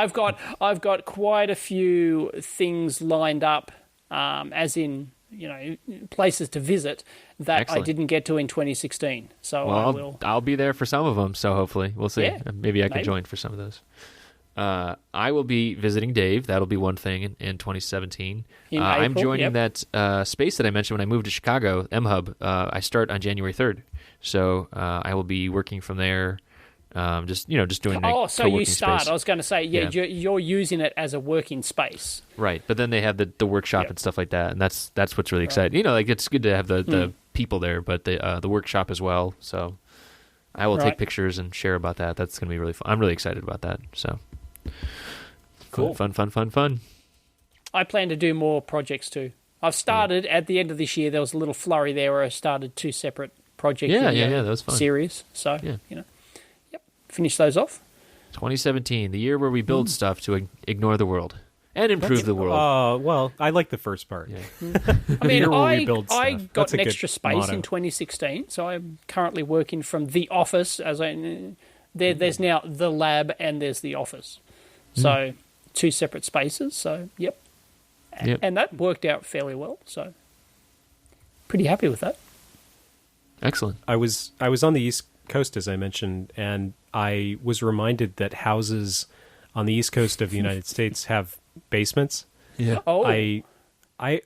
I've got quite a few things lined up, as in places to visit that Excellent. I didn't get to in 2016. So I Well, will. I'll be there for some of them, so hopefully. We'll see. Yeah, Maybe I can maybe. join for some of those. I will be visiting Dave. That'll be one thing in 2017. In I'm April, joining yep. that space that I mentioned when I moved to Chicago, M-Hub. I start on January 3rd. So I will be working from there, just doing a So you co-working start. space. I was going to say, Yeah. you're using it as a working space. Right, but then they have the workshop Yep. and stuff like that, and that's what's really exciting. It's good to have the people there, but the workshop as well. So I will Right. take pictures and share about that. That's going to be really fun. I'm really excited about that. So Cool. Fun. I plan to do more projects too. I've started at the end of this year. There was a little flurry there where I started 2 separate project Yeah, that was fun. series. So Yeah. yep, finish those off. 2017, the year where we build stuff to ignore the world and improve the world. Well, I like the first part. Yeah. I mean, year where we I build stuff. got That's a an good extra space motto. in 2016, so I'm currently working from the office. There's now the lab and there's the office, so 2 separate spaces. So yep, and that worked out fairly well. So pretty happy with that. Excellent. I was on the East Coast, as I mentioned, and I was reminded that houses on the East Coast of the United States have basements. Yeah. Oh, I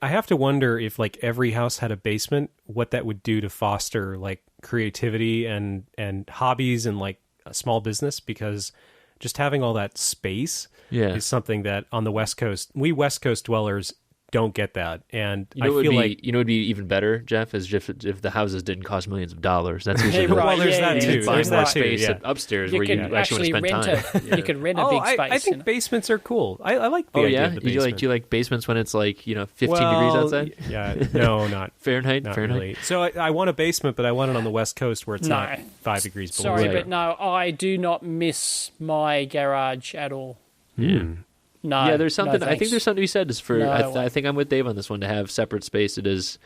have to wonder if like every house had a basement, what that would do to foster like creativity and hobbies and like a small business, because just having all that space is something that on the West Coast, we West Coast dwellers don't get that. And I feel like, you know, it'd be even better, Jeff, is if the houses didn't cost millions of dollars. That's usually Right, well, there's that yeah, too. yeah. you find There's more that too. space Yeah. upstairs you where could you actually want to spend time. You could rent a big space. I think basements are cool. I like the Oh idea yeah, of the do you basement. like basements when it's like 15 degrees outside? Yeah, no, not Fahrenheit. not Fahrenheit. really. So I want a basement, but I want it on the West Coast where it's No. not 5 degrees below. Sorry, Right. but no, I do not miss my garage at all. No. Yeah, there's something. No, I think thanks. there's something to be said is for. No I think I'm with Dave on this one to have separate space. It is.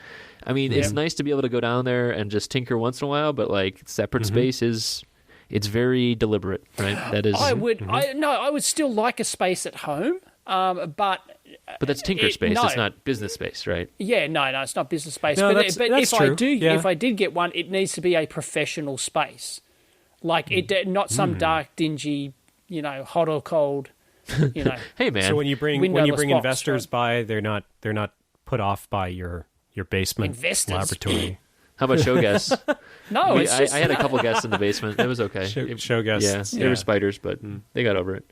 I mean, it's nice to be able to go down there and just tinker once in a while, but like separate space is. It's very deliberate, right? That is. I would. I would still like a space at home, but But that's tinker space. no. It's not business space, right? yeah, no, it's not business space. No, but that's if true. I do, Yeah. if I did get one, it needs to be a professional space, like not some dark, dingy, hot or cold, Hey, man. So when you bring Windowless box, investors right? by, they're not put off by your basement Investors? laboratory. How about show guests? No, it's just I had a couple guests in the basement. It was okay. Show guests. Yeah, they were spiders, but they got over it.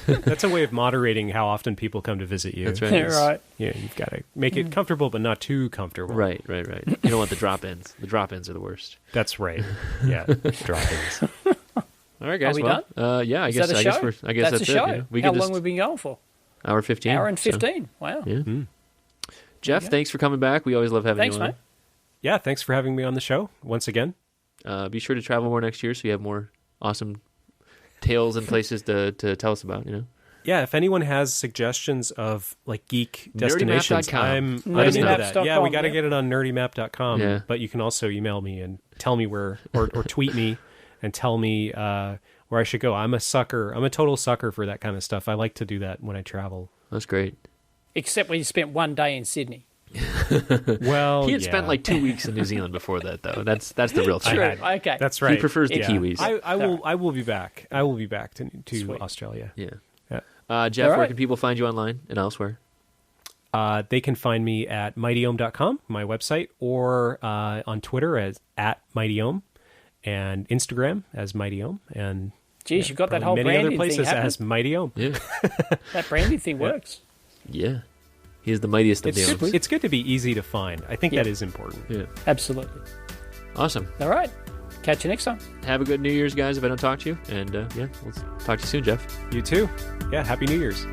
That's a way of moderating how often people come to visit you. That's right. Yeah, right. Yeah, you've got to make it comfortable, but not too comfortable. Right. You don't want the drop-ins. The drop-ins are the worst. That's right. Yeah, drop-ins. All right, guys. Are we done? Yeah, I Is guess. that a I show? guess I guess that's a show. it. Yeah. We How could long just have we been going for? hour 15. Hour and so, 15. Wow. yeah. Jeff, thanks for coming back. We always love having Thanks, you on. mate. Yeah, thanks for having me on the show once again. Be sure to travel more next year so you have more awesome tales and places to tell us about. Yeah, if anyone has suggestions of like geek destinations, nerdymap.com. I'm Let us into know. that. Yeah, we got to yeah. get it on nerdymap.com. Yeah. But you can also email me and tell me where, or tweet me and tell me where I should go. I'm a sucker. I'm a total sucker for that kind of stuff. I like to do that when I travel. That's great. Except when you spent one day in Sydney. Well, He had yeah. spent like 2 weeks in New Zealand before that, though. That's the real I truth. had- Okay. That's right. He prefers the Yeah. Kiwis. I will be back. I will be back to Sweet. Australia. Yeah. Yeah. Jeff, All where right. can people find you online and elsewhere? They can find me at mightyohm.com, my website, or on Twitter as @mightyohm, and Instagram as mightyohm, and Geez, you've got that probably whole many other branding places thing happening. as mightyohm. Yeah. That branding thing works. Yeah. He is the mightiest of the ohms. It's good to be easy to find. I think Yeah. that is important. Yeah. Absolutely. Awesome. All right. Catch you next time. Have a good New Year's, guys, if I don't talk to you. And, we'll talk to you soon, Jeff. You too. Yeah, Happy New Year's.